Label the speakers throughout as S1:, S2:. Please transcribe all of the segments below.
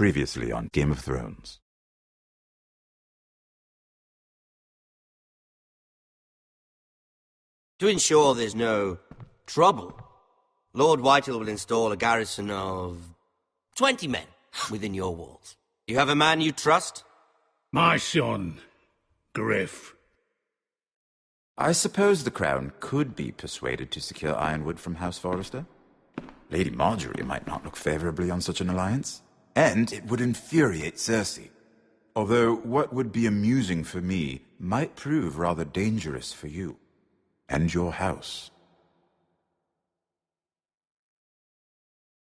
S1: Previously on Game of Thrones.
S2: To ensure there's no trouble, Lord Whitehall will install a garrison of 20 men within your walls. You have a man you trust?
S3: My son, Griff.
S1: I suppose the Crown could be persuaded to secure Ironwood from House Forrester. Lady Marjorie might not look favorably on such an alliance. And it would infuriate Cersei. Although what would be amusing for me might prove rather dangerous for you. And your house.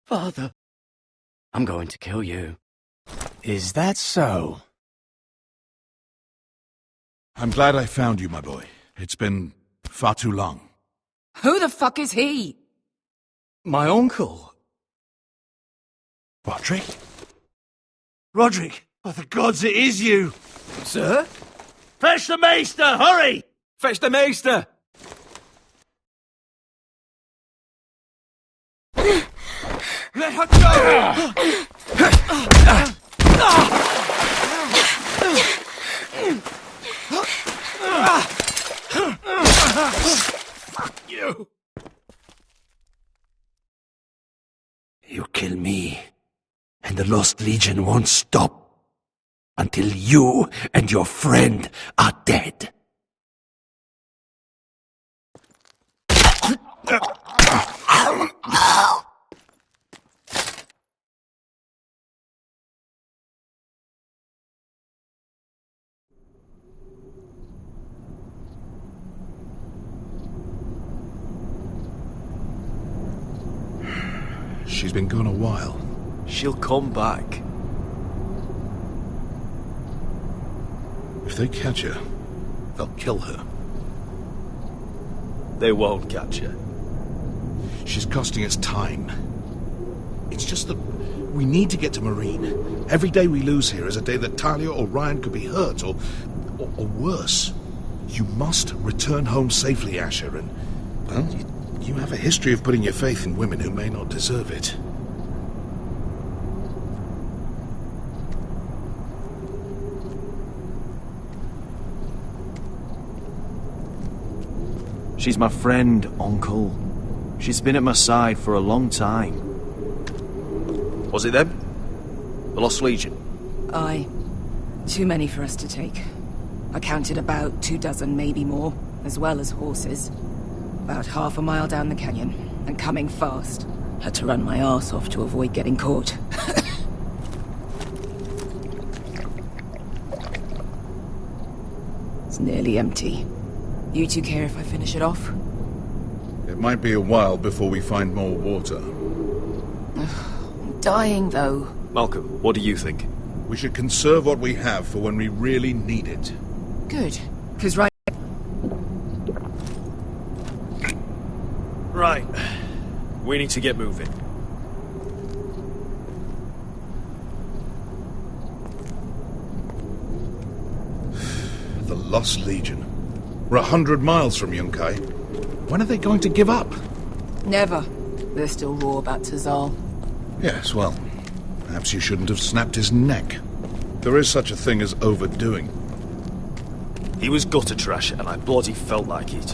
S4: Father, I'm going to kill you. Is that so?
S3: I'm glad I found you, my boy. It's been far too long.
S5: Who the fuck is he?
S4: My uncle.
S3: Roderick? Roderick! By the gods, it is you!
S4: Sir?
S3: Fetch the maester, hurry!
S4: Fetch the maester!
S3: Let her go! Fuck you!
S6: You kill me, and the Lost Legion won't stop until you and your friend are dead.
S3: She's been gone a while.
S4: She'll come back.
S3: If they catch her, they'll kill her.
S4: They won't catch her.
S3: She's costing us time. It's just that we need to get to Marine. Every day we lose here is a day that Talia or Ryan could be hurt, or worse. You must return home safely, Asher, and, well, you have a history of putting your faith in women who may not deserve it.
S4: She's my friend, Uncle. She's been at my side for a long time. Was it them? The Lost Legion?
S5: Aye. Too many for us to take. I counted about 24, maybe more, as well as horses. About half a mile down the canyon, and coming fast. Had to run my arse off to avoid getting caught. It's nearly empty. You two care if I finish it off?
S3: It might be a while before we find more water.
S5: I'm dying, though.
S4: Malcolm, what do you think?
S3: We should conserve what we have for when we really need it.
S5: Good. Because right...
S4: Right. We need to get moving.
S3: The Lost Legion. We're 100 miles from Yunkai. When are they going to give up?
S5: Never. They're still raw about Tazal.
S3: Yes, well, perhaps you shouldn't have snapped his neck. There is such a thing as overdoing.
S4: He was gutter trash, and I bloody felt like it.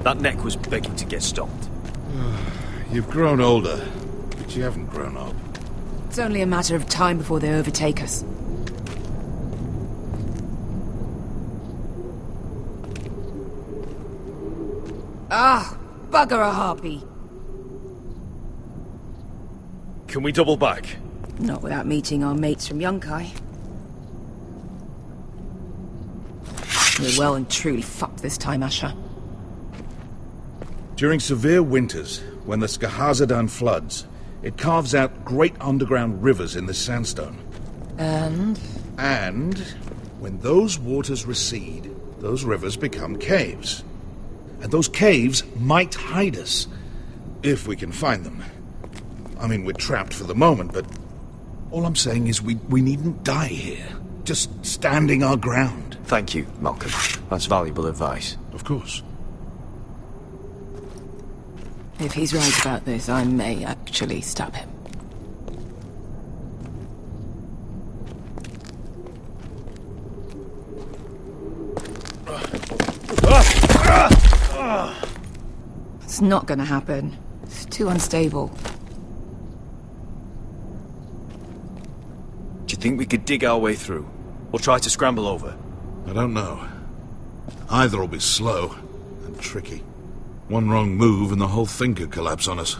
S4: That neck was begging to get stopped.
S3: You've grown older, but you haven't grown up.
S5: It's only a matter of time before they overtake us. Ah, bugger a harpy.
S4: Can we double back?
S5: Not without meeting our mates from Yunkai. We're well and truly fucked this time, Asher.
S3: During severe winters, when the Skahazadan floods, it carves out great underground rivers in the sandstone.
S5: And?
S3: And when those waters recede, those rivers become caves. And those caves might hide us, if we can find them. I mean, we're trapped for the moment, but all I'm saying is we needn't die here. Just standing our ground.
S4: Thank you, Malcolm. That's valuable advice.
S3: Of course.
S5: If he's right about this, I may actually stab him. It's not gonna happen. It's too unstable.
S4: Do you think we could dig our way through? Or try to scramble over?
S3: I don't know. Either will be slow and tricky. One wrong move and the whole thing could collapse on us.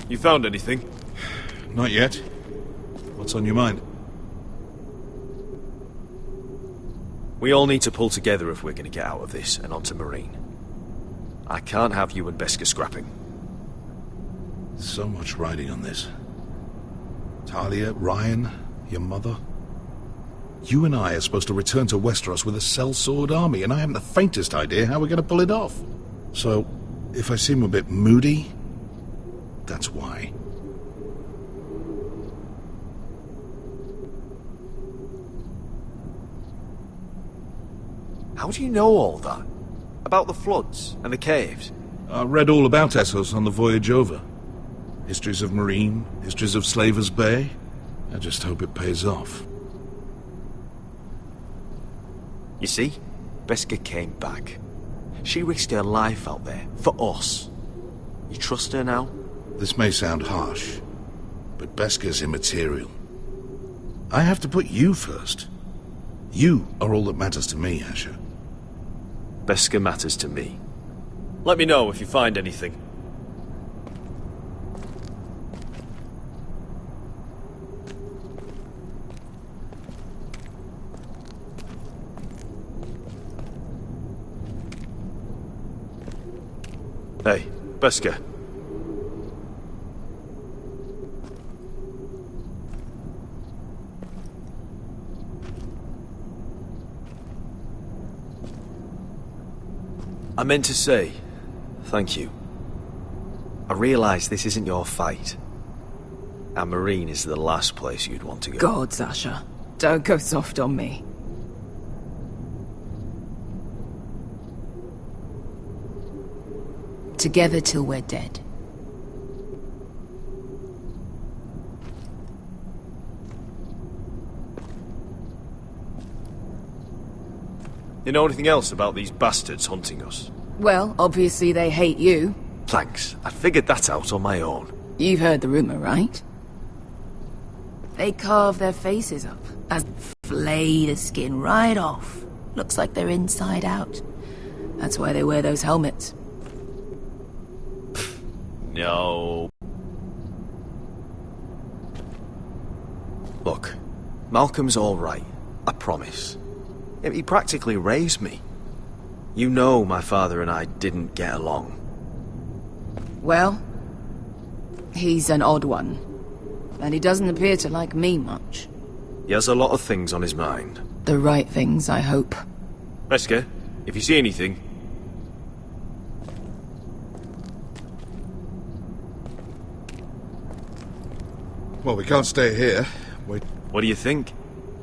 S4: You found anything?
S3: Not yet. What's on your mind?
S4: We all need to pull together if we're going to get out of this and onto Marine. I can't have you and Beskha scrapping.
S3: So much riding on this. Talia, Ryan, your mother. You and I are supposed to return to Westeros with a sellsword army, and I haven't the faintest idea how we're going to pull it off. So, if I seem a bit moody, that's why.
S4: How do you know all that? About the floods and the caves?
S3: I read all about Essos on the voyage over. Histories of Marine, histories of Slaver's Bay. I just hope it pays off.
S4: You see? Beskha came back. She risked her life out there, for us. You trust her now?
S3: This may sound harsh, but Beskha's immaterial. I have to put you first. You are all that matters to me, Asher.
S4: Beskha matters to me. Let me know if you find anything. Hey, Beskha. I meant to say, thank you. I realise this isn't your fight. And Marine is the last place you'd want to go.
S5: God, Sasha. Don't go soft on me.
S7: Together till we're dead.
S4: You know anything else about these bastards hunting us?
S5: Well, obviously they hate you.
S4: Thanks. I figured that out on my own.
S5: You've heard the rumor, right? They carve their faces up as
S7: Flay the skin right off. Looks like they're inside out.
S5: That's why they wear those helmets.
S4: No. Look, Malcolm's all right. I promise. He practically raised me. You know my father and I didn't get along.
S5: Well, he's an odd one. And he doesn't appear to like me much.
S4: He has a lot of things on his mind.
S5: The right things, I hope.
S4: Beskha, if you see anything...
S3: Well, we can't stay here.
S4: What do you think?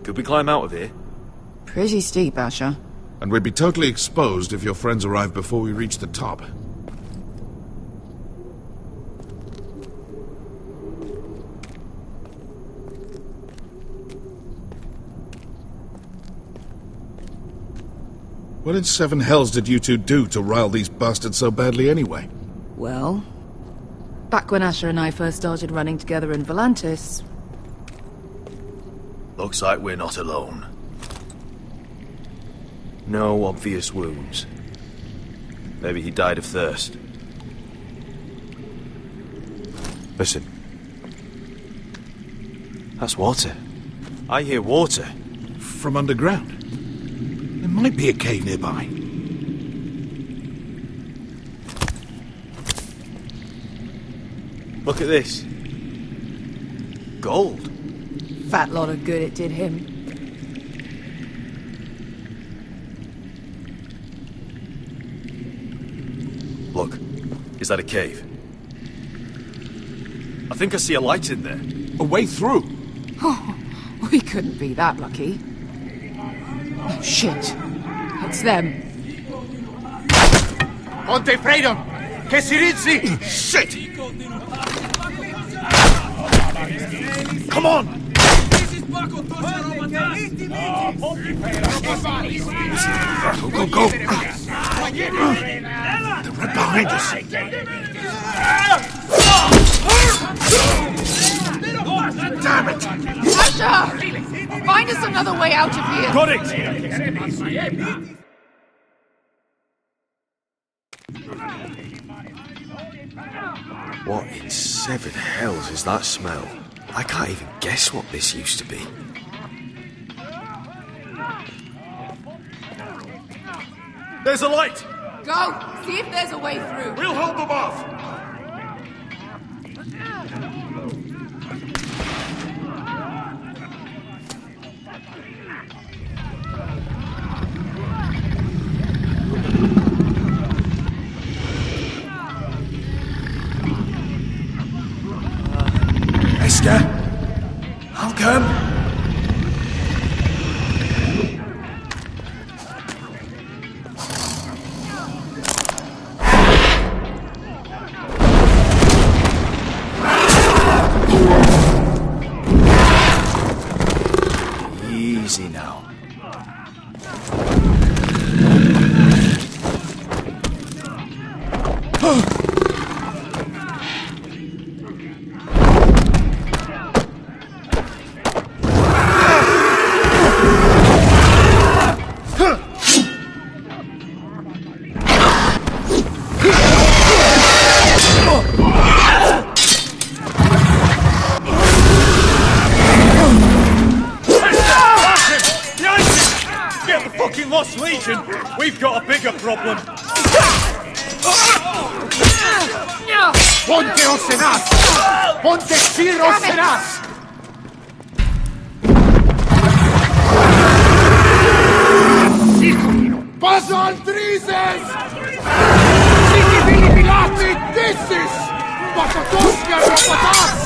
S4: Could we climb out of here?
S5: Pretty steep, Asher.
S3: And we'd be totally exposed if your friends arrive before we reach the top. What in seven hells did you two do to rile these bastards so badly anyway?
S5: Well, back when Asher and I first started running together in Volantis...
S4: Looks like we're not alone. No obvious wounds. Maybe he died of thirst. Listen. That's water. I hear water.
S3: From underground. There might be a cave nearby.
S4: Look at this. Gold.
S5: Fat lot of good it did him.
S4: Look, is that a cave? I think I see a light in there.
S3: A way through!
S5: Oh, we couldn't be that lucky. Oh, shit. It's them.
S8: Ponte Freedom! Che si rizzi!
S3: Shit! Come on! Go, go, go! They're right behind us. Damn it!
S5: Asher! Find us another way out of here!
S4: Got it! What in seven hells is that smell? I can't even guess what this used to be. There's a light!
S5: Go! See if there's a way through!
S3: We'll hold them off!
S4: Esther? I'll come. Easy now.
S8: Lost Legion, we've got a bigger problem.
S9: Ponteos en as! Ponte Chiros en as! Paso al Trises! Siki Vili Pilati Dissis! Patatoska Rapatas!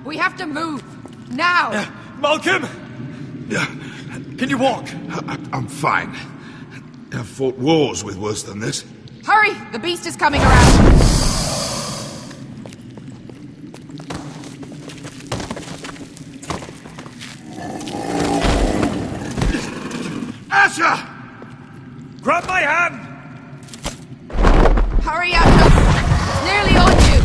S5: We have to move! Now!
S4: Malcolm! Can you walk?
S3: I'm fine. I've fought wars with worse than this.
S5: Hurry! The beast is coming around!
S3: Asher!
S4: Grab my hand!
S5: Hurry, Asher! It's nearly on you!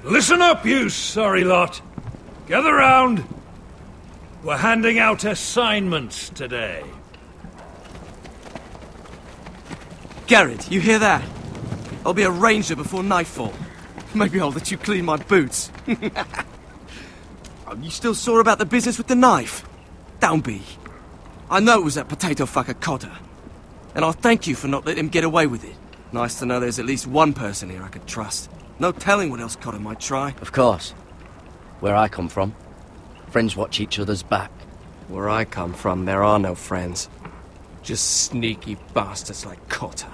S8: Listen up, you sorry lot. Gather round. We're handing out assignments today.
S4: Garrett, you hear that? I'll be a ranger before nightfall. Maybe I'll let you clean my boots. Are you still sore about the business with the knife? Don't be. I know it was that potato fucker Cotter. And I'll thank you for not letting him get away with it. Nice to know there's at least one person here I could trust. No telling what else Cotter might try.
S2: Of course. Where I come from, friends watch each other's back.
S10: Where I come from, there are no friends. Just sneaky bastards like Cotter.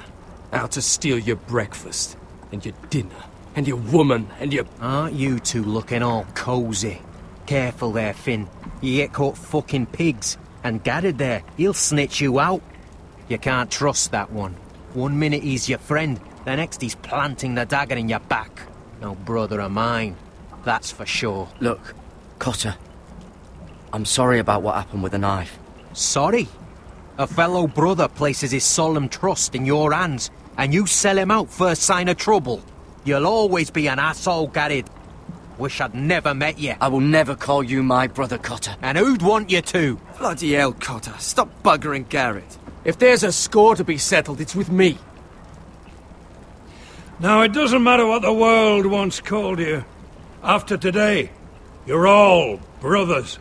S10: Out to steal your breakfast, and your dinner, and your woman, and your...
S11: Aren't you two looking all cosy? Careful there, Finn. You get caught fucking pigs. And Garrett there, he'll snitch you out. You can't trust that one. One minute he's your friend, the next he's planting the dagger in your back. No brother of mine, that's for sure.
S2: Look, Cotter, I'm sorry about what happened with the knife.
S11: Sorry? A fellow brother places his solemn trust in your hands, and you sell him out first sign of trouble. You'll always be an asshole, Garrett. Wish I'd never met you.
S2: I will never call you my brother, Cotter.
S11: And who'd want you to?
S4: Bloody hell, Cotter. Stop buggering Garrett.
S10: If there's a score to be settled, it's with me.
S8: Now, it doesn't matter what the world once called you. After today, you're all brothers.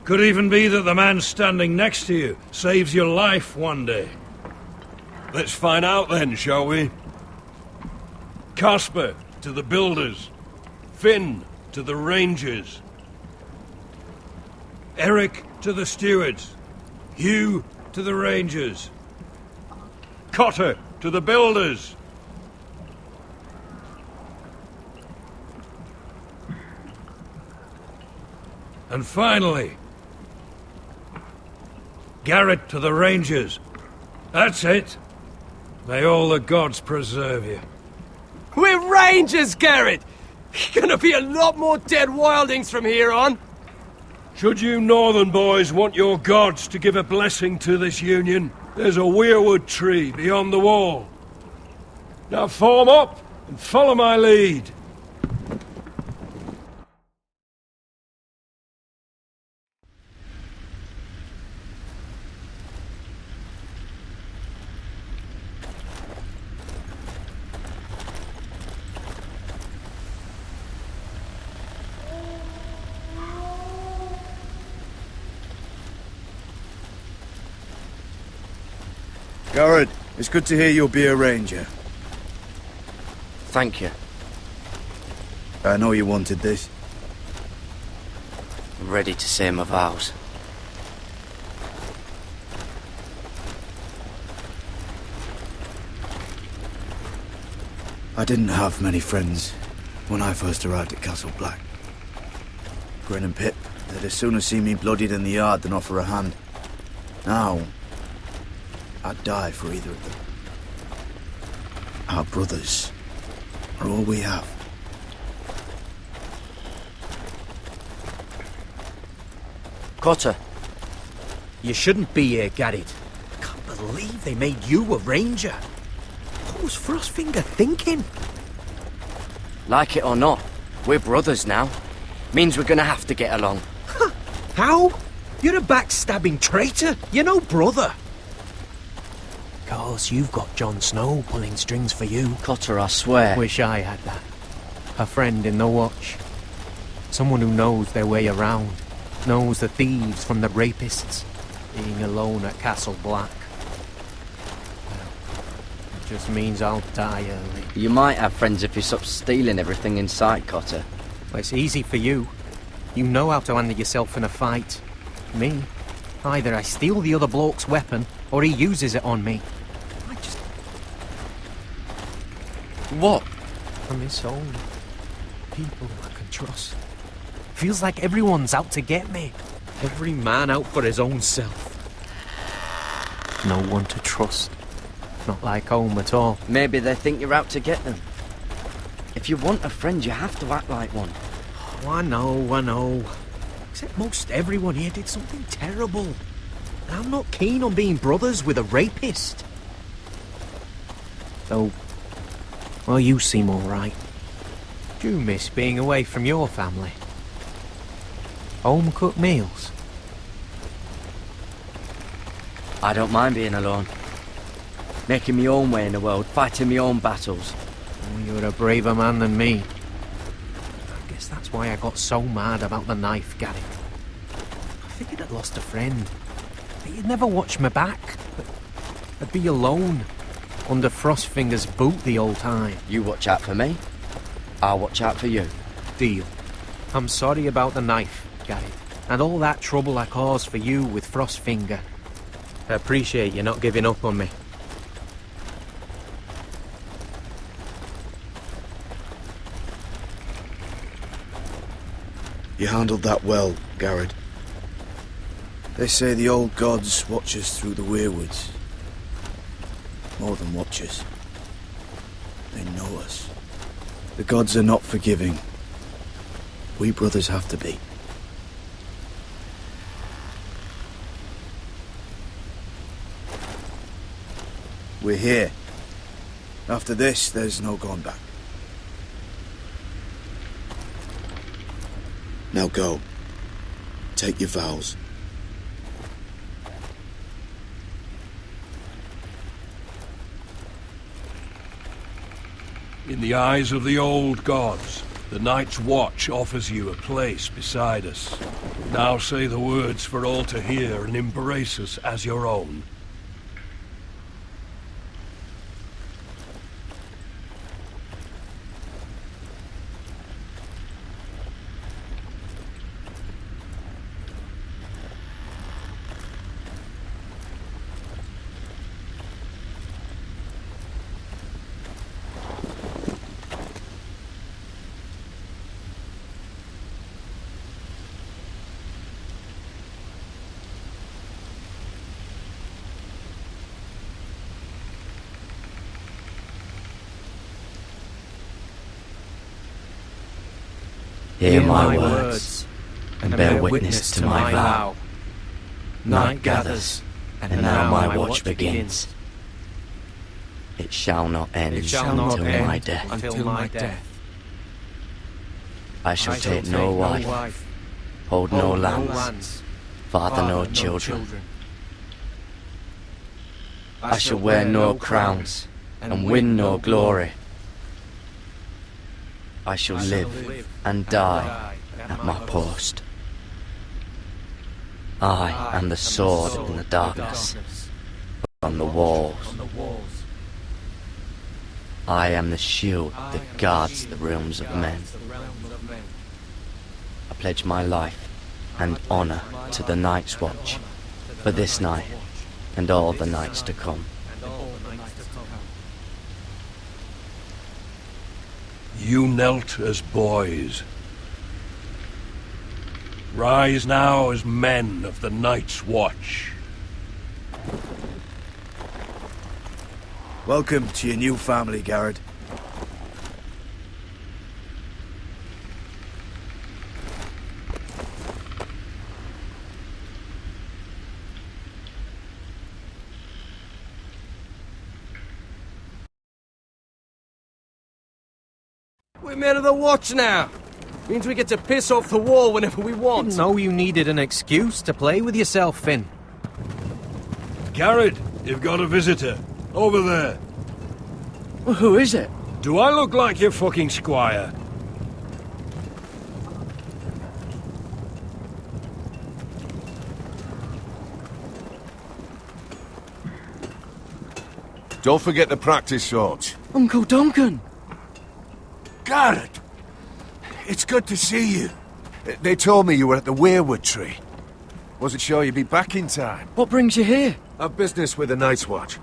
S8: Could even be that the man standing next to you saves your life one day. Let's find out then, shall we? Casper to the builders. Finn to the rangers. Eric to the stewards. Hugh to the rangers. Cotter to the builders. And finally, Garrett to the rangers. That's it. May all the gods preserve you.
S10: We're rangers, Garrett! Gonna be a lot more dead wildings from here on.
S8: Should you northern boys want your gods to give a blessing to this union, there's a weirwood tree beyond the wall. Now form up and follow my lead.
S1: Garrett, it's good to hear you'll be a ranger.
S2: Thank you.
S1: I know you wanted this.
S2: I'm ready to say my vows.
S1: I didn't have many friends when I first arrived at Castle Black. Grin and Pip, they'd as soon have seen me bloodied in the yard than offer a hand. Now, I'd die for either of them. Our brothers are all we have.
S2: Cotter.
S11: You shouldn't be here, Garrett. I can't believe they made you a ranger. What was Frostfinger thinking?
S2: Like it or not, we're brothers now. Means we're gonna have to get along.
S11: Huh. How? You're a backstabbing traitor. You're no brother. 'Cause you've got Jon Snow pulling strings for you.
S2: Cotter, I swear.
S11: Wish I had that. A friend in the watch. Someone who knows their way around. Knows the thieves from the rapists. Being alone at Castle Black. Well, it just means I'll die early.
S2: You might have friends if you stop stealing everything in sight, Cotter.
S11: Well, it's easy for you. You know how to handle yourself in a fight. Me? Either I steal the other bloke's weapon, or he uses it on me. I just...
S2: What?
S11: I miss home. People I can trust. Feels like everyone's out to get me. Every man out for his own self. No one to trust. Not like home at all.
S2: Maybe they think you're out to get them. If you want a friend, you have to act like one.
S11: Oh, I know. Except most everyone here did something terrible. And I'm not keen on being brothers with a rapist. So, well, you seem all right. Do you miss being away from your family? Home-cooked meals?
S12: I don't mind being alone. Making my own way in the world, fighting my own battles.
S11: Oh, you're a braver man than me. I guess that's why I got so mad about the knife, Gary. I figured I'd lost a friend. But you'd never watch me back. I'd be alone, under Frostfinger's boot the whole time.
S12: You watch out for me, I'll watch out for you.
S11: Deal. I'm sorry about the knife, Gary, and all that trouble I caused for you with Frostfinger. I appreciate you not giving up on me.
S13: You handled that well, Garrett. They say the old gods watch us through the weirwoods. More than watch us. They know us. The gods are not forgiving. We brothers have to be. We're here. After this, there's no going back. Now go. Take your vows.
S8: In the eyes of the old gods, the Night's Watch offers you a place beside us. Now say the words for all to hear and embrace us as your own.
S12: Hear my words, and bear witness to my vow. Night gathers, and now my watch begins. It shall not end until my death.
S10: Until my death.
S12: I shall take no wife, hold no lands, father no children. I shall wear no crowns, and win no glory. I shall live and die at my post. I am the sword in the darkness, on the walls. I am the shield that guards the realms of men. I pledge my life and honor to the Night's Watch for this night and all the nights to come.
S8: You knelt as boys. Rise now as men of the Night's Watch.
S13: Welcome to your new family, Garrett.
S10: We're men of the watch now. Means we get to piss off the wall whenever we want.
S11: Didn't know you needed an excuse to play with yourself, Finn.
S8: Garrett, you've got a visitor. Over there.
S12: Well, who is it?
S8: Do I look like your fucking squire?
S14: Don't forget to practice, Sorge.
S12: Uncle Duncan!
S14: Garrett! It's good to see you. They told me you were at the weirwood tree. Wasn't sure you'd be back in time.
S12: What brings you here?
S14: I've business with the Night's Watch.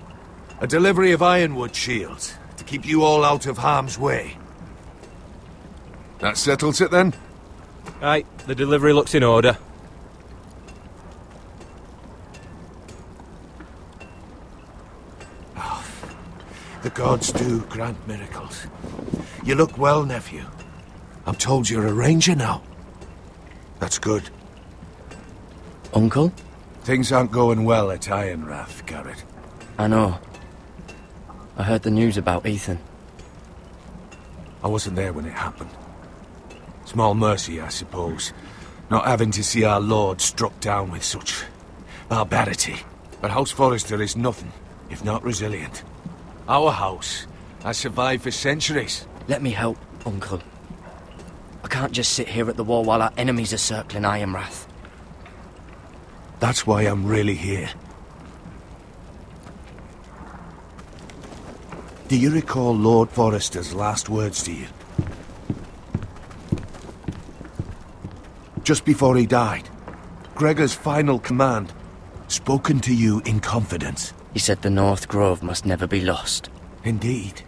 S14: A delivery of ironwood shields, to keep you all out of harm's way. That settles it, then?
S11: Aye, the delivery looks in order.
S14: The gods do grant miracles. You look well, nephew. I'm told you're a ranger now. That's good.
S12: Uncle?
S14: Things aren't going well at Ironrath, Garrett.
S12: I know. I heard the news about Ethan.
S14: I wasn't there when it happened. Small mercy, I suppose, not having to see our lord struck down with such barbarity. But House Forrester is nothing, if not resilient. Our house has survived for centuries.
S12: Let me help, Uncle. I can't just sit here at the wall while our enemies are circling Ironwrath.
S14: That's why I'm really here. Do you recall Lord Forrester's last words to you? Just before he died, Gregor's final command, spoken to you in confidence.
S12: He said the North Grove must never be lost.
S14: Indeed.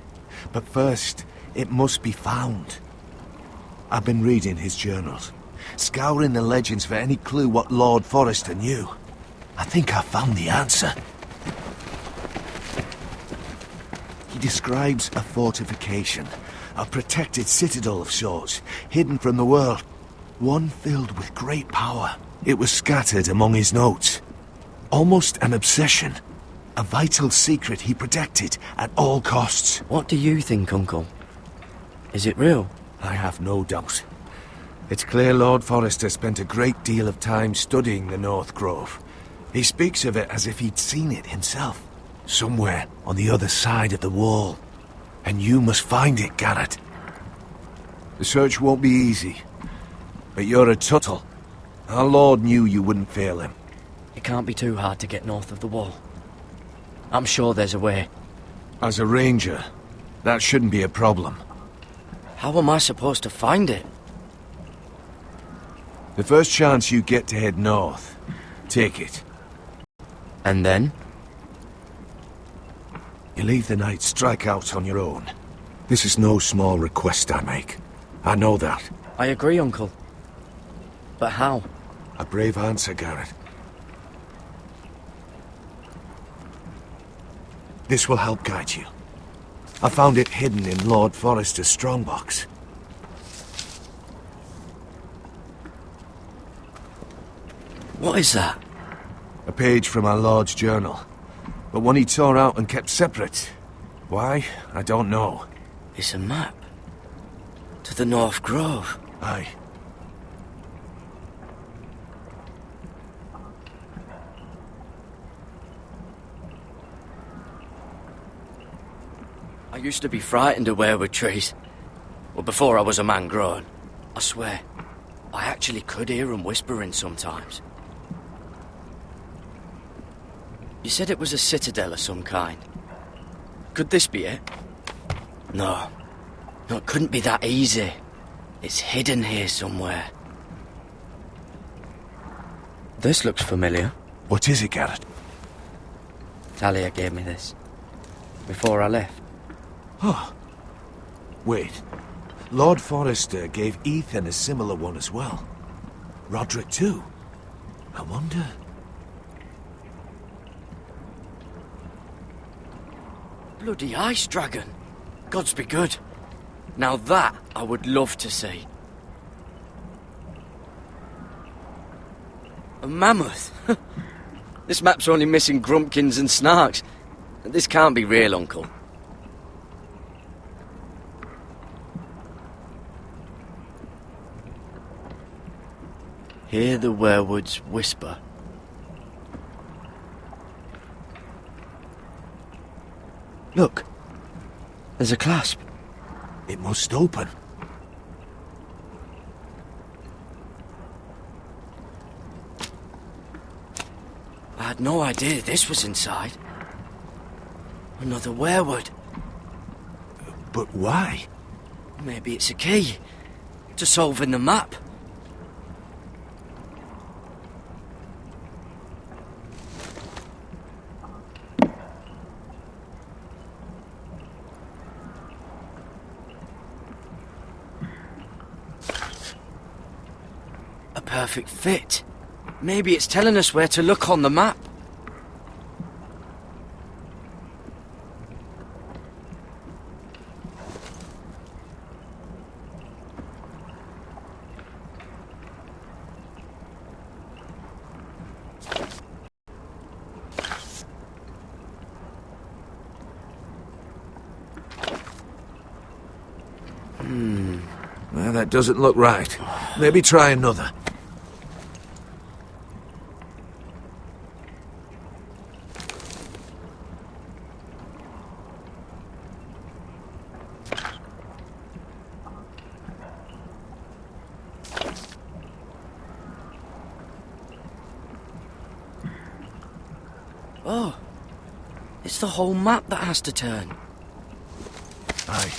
S14: But first, it must be found. I've been reading his journals, scouring the legends for any clue what Lord Forrester knew. I think I found the answer. He describes a fortification, a protected citadel of sorts, hidden from the world, one filled with great power. It was scattered among his notes. Almost an obsession. A vital secret he protected at all costs.
S12: What do you think, Uncle? Is it real?
S14: I have no doubt. It's clear Lord Forrester spent a great deal of time studying the North Grove. He speaks of it as if he'd seen it himself. Somewhere on the other side of the wall. And you must find it, Garrett. The search won't be easy. But you're a Tuttle. Our Lord knew you wouldn't fail him.
S12: It can't be too hard to get north of the wall. I'm sure there's a way.
S14: As a ranger, that shouldn't be a problem.
S12: How am I supposed to find it?
S14: The first chance you get to head north, take it.
S12: And then?
S14: You leave the night, strike out on your own. This is no small request I make. I know that.
S12: I agree, Uncle. But how?
S14: A brave answer, Garrett. This will help guide you. I found it hidden in Lord Forrester's strongbox.
S12: What is that?
S14: A page from our Lord's journal. But one he tore out and kept separate. Why? I don't know.
S12: It's a map. To the North Grove.
S14: Aye.
S12: I used to be frightened of weirwood trees. Well, before I was a man grown. I swear, I actually could hear them whispering sometimes. You said it was a citadel of some kind. Could this be it? No. No, it couldn't be that easy. It's hidden here somewhere. This looks familiar.
S14: What is it, Garrett?
S12: Talia gave me this. Before I left.
S14: Oh. Wait. Lord Forrester gave Ethan a similar one as well. Roderick too. I wonder...
S12: Bloody ice dragon. Gods be good. Now that I would love to see. A mammoth. This map's only missing grumpkins and snarks. This can't be real, Uncle. Hear the werewoods whisper. Look, there's a clasp.
S14: It must open.
S12: I had no idea this was inside. Another werewood.
S14: But why?
S12: Maybe it's a key to solving the map. A perfect fit. Maybe it's telling us where to look on the map.
S14: Well, that doesn't look right. Maybe try another.
S2: Oh, it's the whole map that has to turn.
S14: Aye.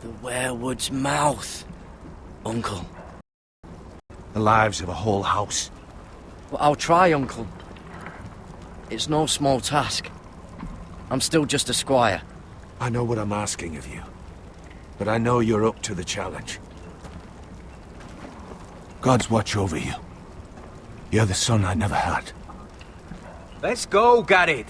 S2: The werewood's mouth, Uncle.
S14: The lives of a whole house.
S2: Well, I'll try, Uncle. It's no small task. I'm still just a squire.
S14: I know what I'm asking of you, but I know you're up to the challenge. Gods watch over you. You're the son I never had.
S11: Let's go, Garrett.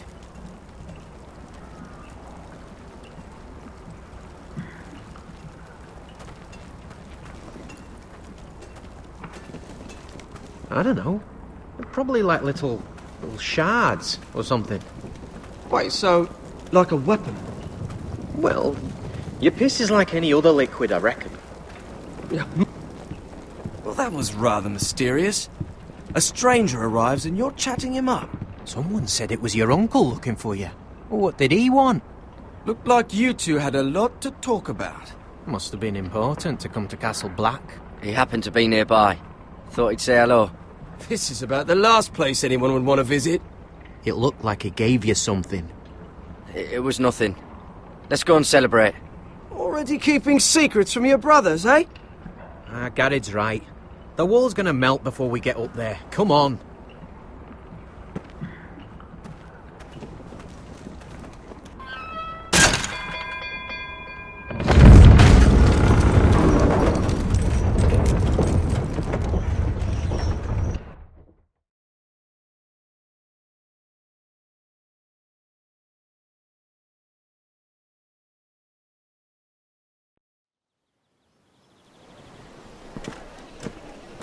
S15: I don't know. They're probably like little shards or something.
S10: Wait, so, like a weapon?
S15: Well, your piss is like any other liquid, I reckon.
S4: Well, that was rather mysterious. A stranger arrives and you're chatting him up.
S11: Someone said it was your uncle looking for you. What did he want?
S4: Looked like you two had a lot to talk about.
S15: Must have been important to come to Castle Black.
S2: He happened to be nearby. Thought he'd say hello.
S4: This is about the last place anyone would want to visit.
S11: It looked like he gave you something.
S2: It was nothing. Let's go and celebrate.
S4: Already keeping secrets from your brothers, eh?
S11: Garrett's right. The wall's gonna melt before we get up there. Come on.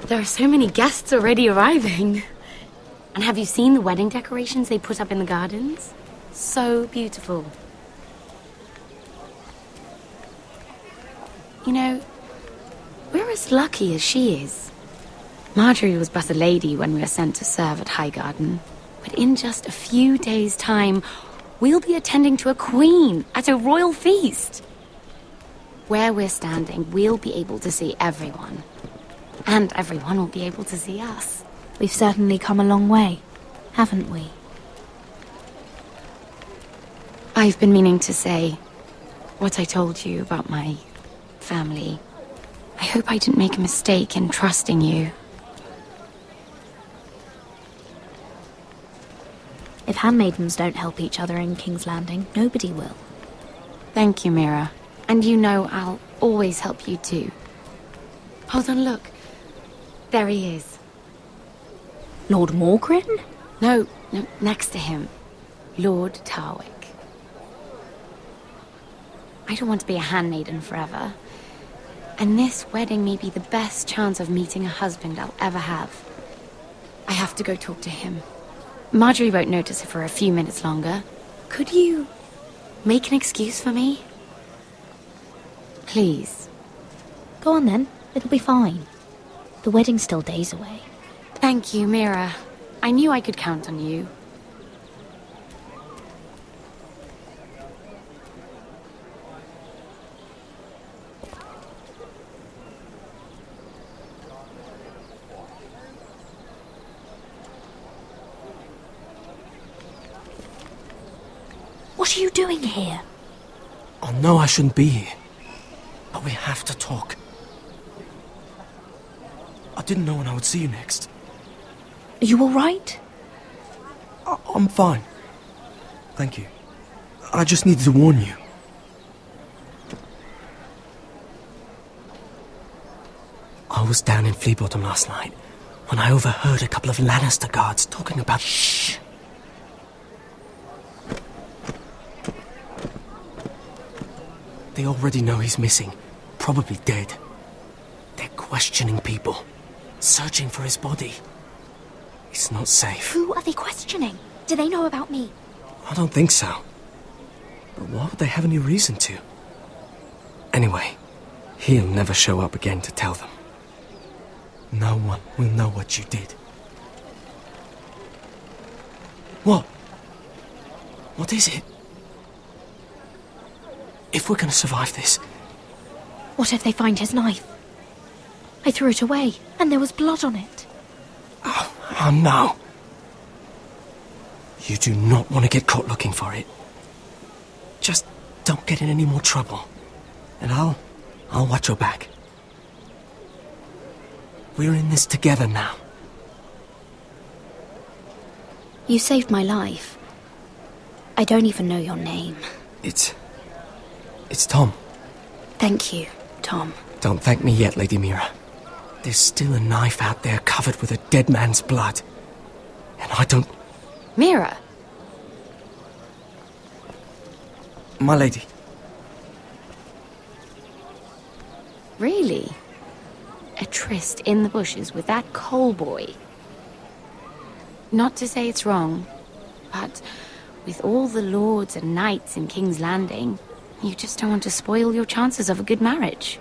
S16: There are so many guests already arriving. And have you seen the wedding decorations they put up in the gardens? So beautiful. You know, we're as lucky as she is. Marjorie was but a lady when we were sent to serve at Highgarden. But in just a few days' time, we'll be attending to a queen at a royal feast. Where we're standing, we'll be able to see everyone. And everyone will be able to see us.
S17: We've certainly come a long way, haven't we?
S16: I've been meaning to say what I told you about my family. I hope I didn't make a mistake in trusting you.
S17: If handmaidens don't help each other in King's Landing, nobody will.
S16: Thank you, Mira. And you know I'll always help you too. Hold on, look. There he is.
S17: Lord Morgrin?
S16: No, next to him. Lord Tarwick. I don't want to be a handmaiden forever. And this wedding may be the best chance of meeting a husband I'll ever have. I have to go talk to him. Marjorie won't notice it for a few minutes longer. Could you make an excuse for me? Please.
S17: Go on then. It'll be fine. The wedding's still days away.
S16: Thank you, Mira. I knew I could count on you.
S17: What are you doing here?
S4: Oh, no, I shouldn't be here. But we have to talk. I didn't know when I would see you next.
S17: Are you all right?
S4: I'm fine. Thank you. I just needed to warn you. I was down in Fleabottom last night when I overheard a couple of Lannister guards talking about... Shh! They already know he's missing. Probably dead. They're questioning people. Searching for his body. It's not safe.
S17: Who are they questioning? Do they know about me?
S4: I don't think so. But why would they have any reason to?
S10: Anyway, he'll never show up again to tell them. No one will know what you did. What? What is it? If we're gonna survive this...
S17: What if they find his knife? I threw it away, and there was blood on it.
S10: Oh no. You do not want to get caught looking for it. Just don't get in any more trouble. And I'll watch your back. We're in this together now.
S17: You saved my life. I don't even know your name.
S10: It's Tom.
S17: Thank you, Tom.
S10: Don't thank me yet, Lady Mira. There's still a knife out there covered with a dead man's blood. And I don't...
S16: Mira!
S10: My lady.
S16: Really? A tryst in the bushes with that coal boy? Not to say it's wrong, but with all the lords and knights in King's Landing, you just don't want to spoil your chances of a good marriage.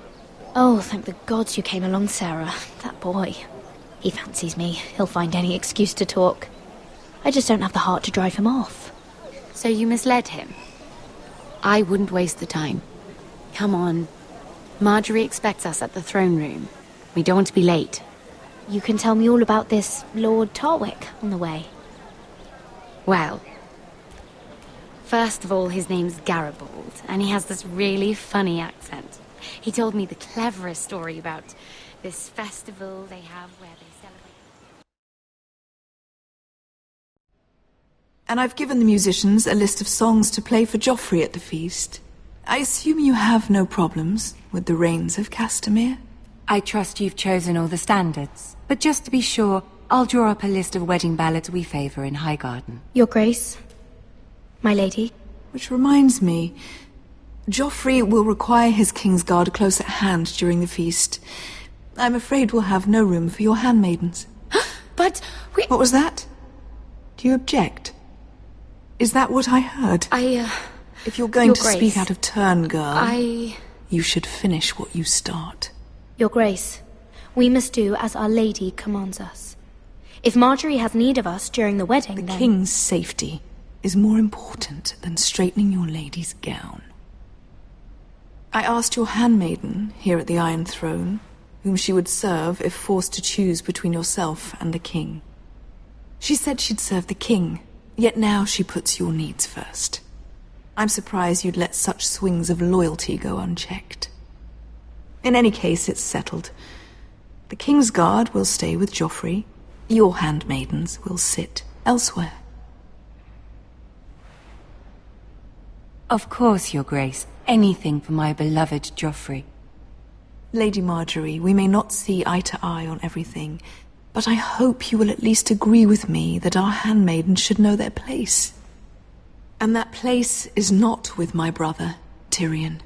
S17: Oh, thank the gods you came along, Sarah. That boy. He fancies me. He'll find any excuse to talk. I just don't have the heart to drive him off.
S16: So you misled him? I wouldn't waste the time. Come on. Marjorie expects us at the throne room. We don't want to be late.
S17: You can tell me all about this Lord Tarwick on the way.
S16: Well, first of all, his name's Garibald, and he has this really funny accent. He told me the cleverest story about this festival they have where they celebrate...
S18: And I've given the musicians a list of songs to play for Joffrey at the feast. I assume you have no problems with the Rains of Castamere?
S5: I trust you've chosen all the standards. But just to be sure, I'll draw up a list of wedding ballads we favour in Highgarden.
S17: Your Grace, my lady.
S18: Which reminds me, Joffrey will require his Kingsguard close at hand during the feast. I'm afraid we'll have no room for your handmaidens.
S16: But we...
S18: What was that? Do you object? Is that what I heard? If you're going to speak out of turn, girl... You should finish what you start.
S17: Your Grace, we must do as Our Lady commands us. If Marjorie has need of us during the wedding,
S18: The King's safety is more important than straightening your lady's gown. I asked your handmaiden here at the Iron Throne whom she would serve if forced to choose between yourself and the King. She said she'd serve the King, yet now she puts your needs first. I'm surprised you'd let such swings of loyalty go unchecked. In any case, it's settled. The King's Guard will stay with Joffrey. Your handmaidens will sit elsewhere.
S5: Of course, Your Grace. Anything for my beloved Joffrey.
S18: Lady Marjorie, we may not see eye to eye on everything, but I hope you will at least agree with me that our handmaidens should know their place. And that place is not with my brother, Tyrion.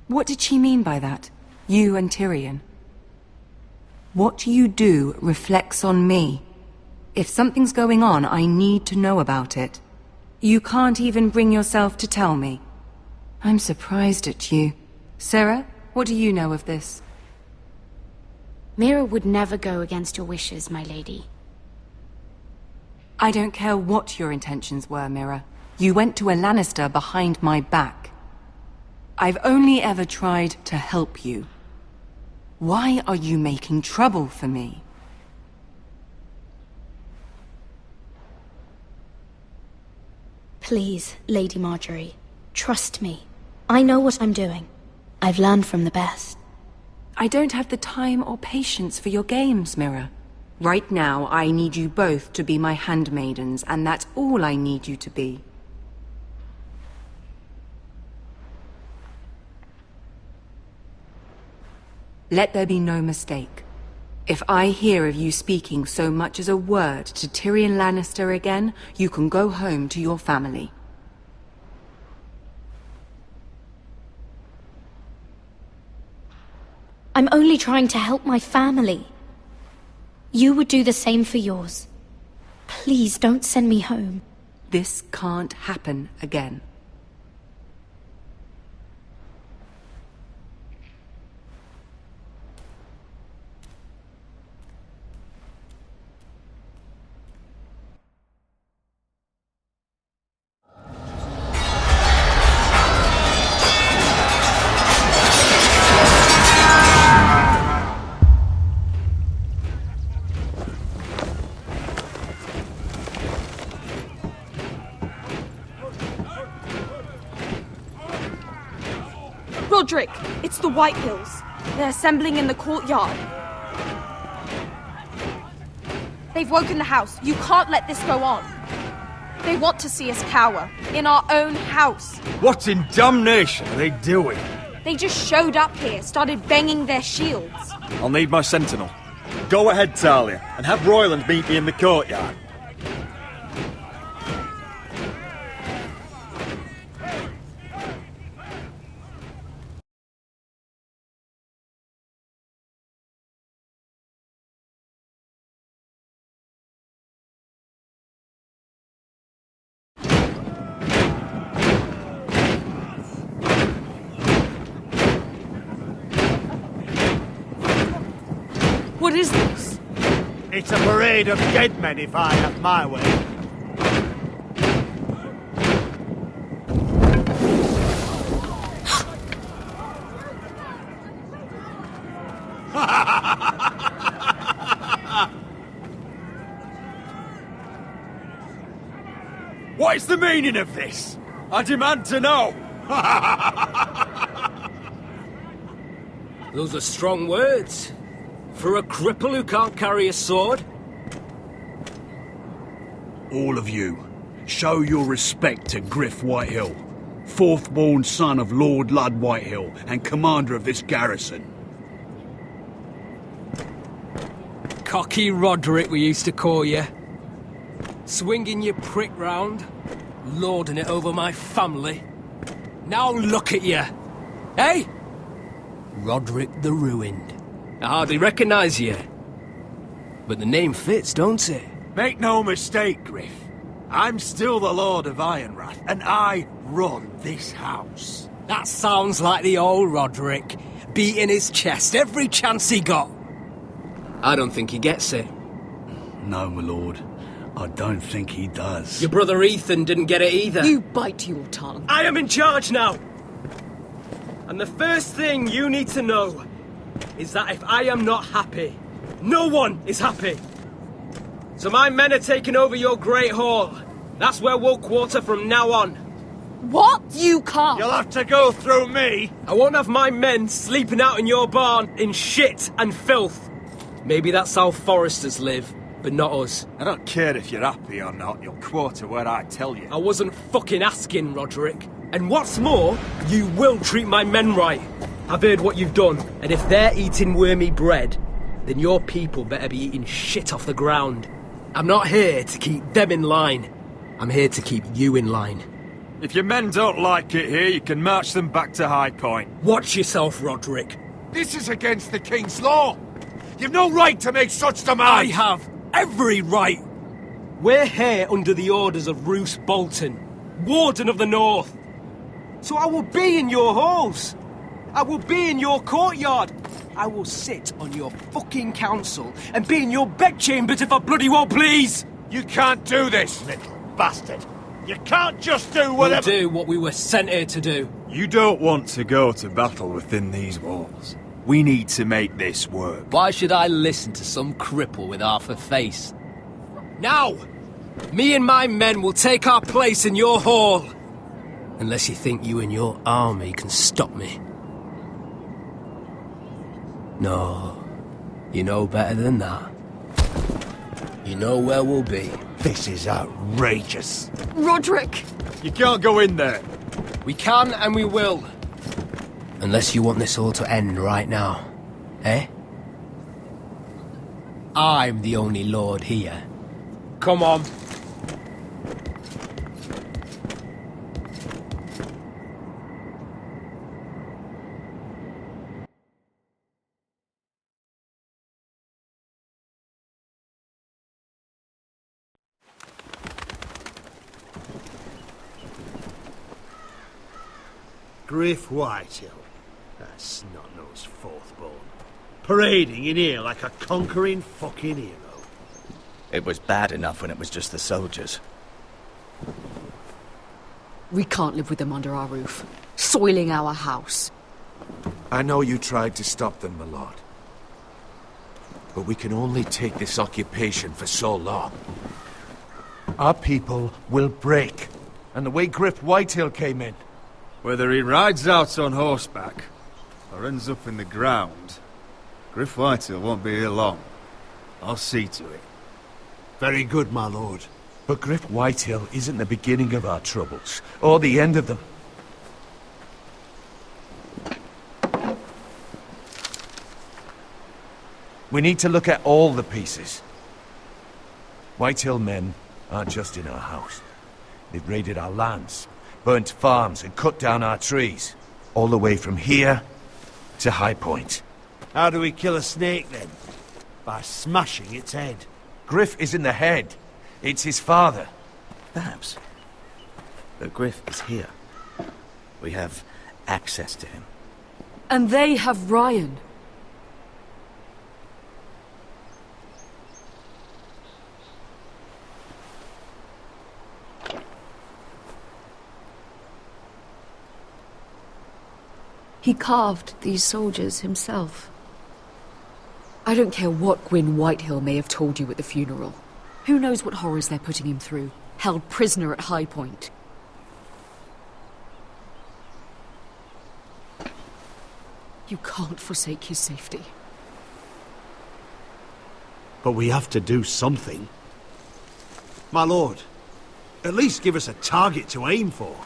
S5: What did she mean by that? You and Tyrion? What you do reflects on me. If something's going on, I need to know about it. You can't even bring yourself to tell me. I'm surprised at you. Sarah, what do you know of this?
S16: Mira would never go against your wishes, my lady.
S5: I don't care what your intentions were, Mira. You went to a Lannister behind my back. I've only ever tried to help you. Why are you making trouble for me?
S17: Please, Lady Marjorie, trust me. I know what I'm doing. I've learned from the best.
S5: I don't have the time or patience for your games, Mira. Right now, I need you both to be my handmaidens, and that's all I need you to be. Let there be no mistake. If I hear of you speaking so much as a word to Tyrion Lannister again, you can go home to your family.
S17: I'm only trying to help my family. You would do the same for yours. Please don't send me home.
S5: This can't happen again.
S19: Roderick, it's the Whitehills. They're assembling in the courtyard. They've woken the house. You can't let this go on. They want to see us cower. In our own house.
S20: What in damnation are they doing?
S19: They just showed up here, started banging their shields.
S20: I'll need my sentinel. Go ahead, Talia, and have Royland meet me in the courtyard.
S19: What is this?
S9: It's a parade of dead men if I have my way.
S20: What is the meaning of this? I demand to know!
S10: Those are strong words. For a cripple who can't carry a sword?
S21: All of you, show your respect to Griff Whitehill, fourth-born son of Lord Ludd Whitehill and commander of this garrison.
S10: Cocky Roderick, we used to call you. Swinging your prick round, lording it over my family. Now look at you! Hey? Roderick the Ruined. I hardly recognise you. But the name fits, don't it?
S9: Make no mistake, Griff. I'm still the Lord of Ironrath, and I run this house.
S10: That sounds like the old Roderick, beating his chest every chance he got. I don't think he gets it.
S21: No, my lord. I don't think he does.
S10: Your brother Ethan didn't get it either.
S5: You bite your tongue.
S10: I am in charge now! And the first thing you need to know is that if I am not happy, no one is happy. So my men are taking over your Great Hall. That's where we'll quarter from now on.
S19: What? You can't.
S9: You'll have to go through me.
S10: I won't have my men sleeping out in your barn in shit and filth. Maybe that's how foresters live, but not us.
S20: I don't care if you're happy or not, you'll quarter where I tell you.
S10: I wasn't fucking asking, Roderick. And what's more, you will treat my men right. I've heard what you've done, and if they're eating wormy bread, then your people better be eating shit off the ground. I'm not here to keep them in line. I'm here to keep you in line.
S20: If your men don't like it here, you can march them back to High Point.
S10: Watch yourself, Roderick.
S9: This is against the King's law. You've no right to make such demands.
S10: I have every right. We're here under the orders of Roose Bolton, Warden of the North. So I will be in your halls. I will be in your courtyard. I will sit on your fucking council and be in your bedchambers if I bloody well please.
S9: You can't do this, little bastard. You can't just do whatever...
S10: We'll do what we were sent here to do.
S20: You don't want to go to battle within these walls. We need to make this work.
S10: Why should I listen to some cripple with half a face? Now! Me and my men will take our place in your hall. Unless you think you and your army can stop me. No, you know better than that. You know where we'll be.
S9: This is outrageous.
S19: Roderick!
S20: You can't go in there.
S10: We can and we will. Unless you want this all to end right now. Eh? I'm the only lord here. Come on.
S9: Griff Whitehill. That snot-nosed fourth-born. Parading in here like a conquering fucking hero.
S6: It was bad enough when it was just the soldiers.
S22: We can't live with them under our roof, soiling our house.
S14: I know you tried to stop them, my lord. But we can only take this occupation for so long. Our people will break. And the way Griff Whitehill came in.
S20: Whether he rides out on horseback or ends up in the ground, Griff Whitehill won't be here long. I'll see to it.
S9: Very good, my lord.
S14: But Griff Whitehill isn't the beginning of our troubles, or the end of them. We need to look at all the pieces. Whitehill men aren't just in our house. They've raided our lands, burnt farms and cut down our trees. All the way from here to High Point.
S9: How do we kill a snake, then? By smashing its head.
S14: Griff isn't the head. It's his father.
S6: Perhaps. But Griff is here. We have access to him.
S22: And they have Ryan. He carved these soldiers himself. I don't care what Gwyn Whitehill may have told you at the funeral. Who knows what horrors they're putting him through, held prisoner at High Point. You can't forsake his safety.
S9: But we have to do something. My lord, at least give us a target to aim for.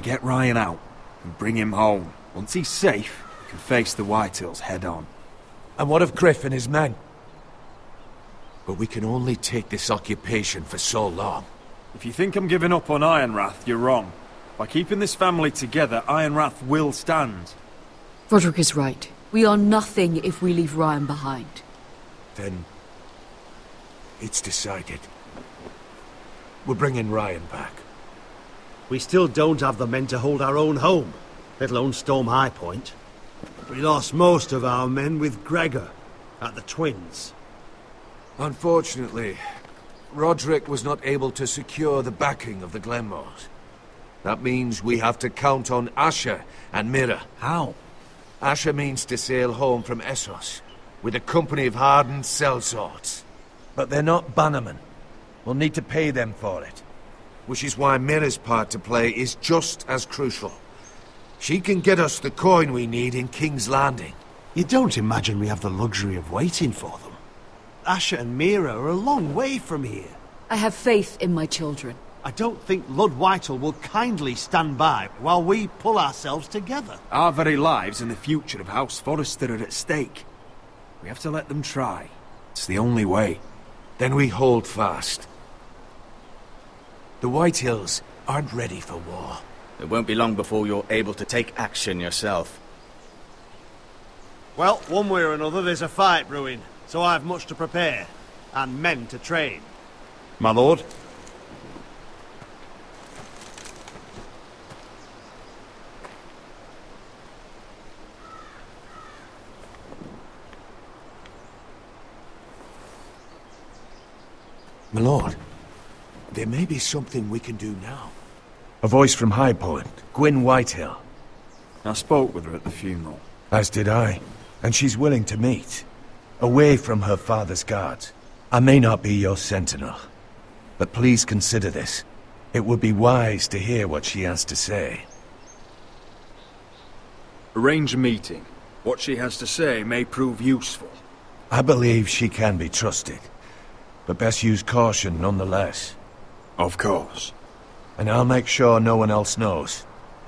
S20: Get Ryan out and bring him home. Once he's safe, we can face the Whitehills head on.
S14: And what of Griff and his men? But we can only take this occupation for so long.
S20: If you think I'm giving up on Ironrath, you're wrong. By keeping this family together, Ironrath will stand.
S22: Roderick is right. We are nothing if we leave Ryan behind.
S14: Then it's decided. We're bringing Ryan back.
S9: We still don't have the men to hold our own home, let alone storm High Point. We lost most of our men with Gregor at the Twins.
S14: Unfortunately, Roderick was not able to secure the backing of the Glenmores. That means we have to count on Asher and Mira.
S9: How?
S14: Asher means to sail home from Essos, with a company of hardened sellswords. But they're not bannermen. We'll need to pay them for it. Which is why Mira's part to play is just as crucial. She can get us the coin we need in King's Landing.
S9: You don't imagine we have the luxury of waiting for them? Asher and Mira are a long way from here.
S22: I have faith in my children.
S9: I don't think Lord Whitehill will kindly stand by while we pull ourselves together.
S20: Our very lives and the future of House Forrester are at stake. We have to let them try. It's the only way.
S14: Then we hold fast. The Whitehills aren't ready for war.
S6: It won't be long before you're able to take action yourself.
S9: Well, one way or another there's a fight brewing, so I have much to prepare, and men to train. My lord?
S14: My lord, there may be something we can do now. A voice from High Point, Gwyn Whitehill.
S20: I spoke with her at the funeral.
S14: As did I. And she's willing to meet. Away from her father's guards. I may not be your sentinel, but please consider this. It would be wise to hear what she has to say.
S21: Arrange a meeting. What she has to say may prove useful.
S14: I believe she can be trusted, but best use caution nonetheless.
S21: Of course.
S14: And I'll make sure no one else knows.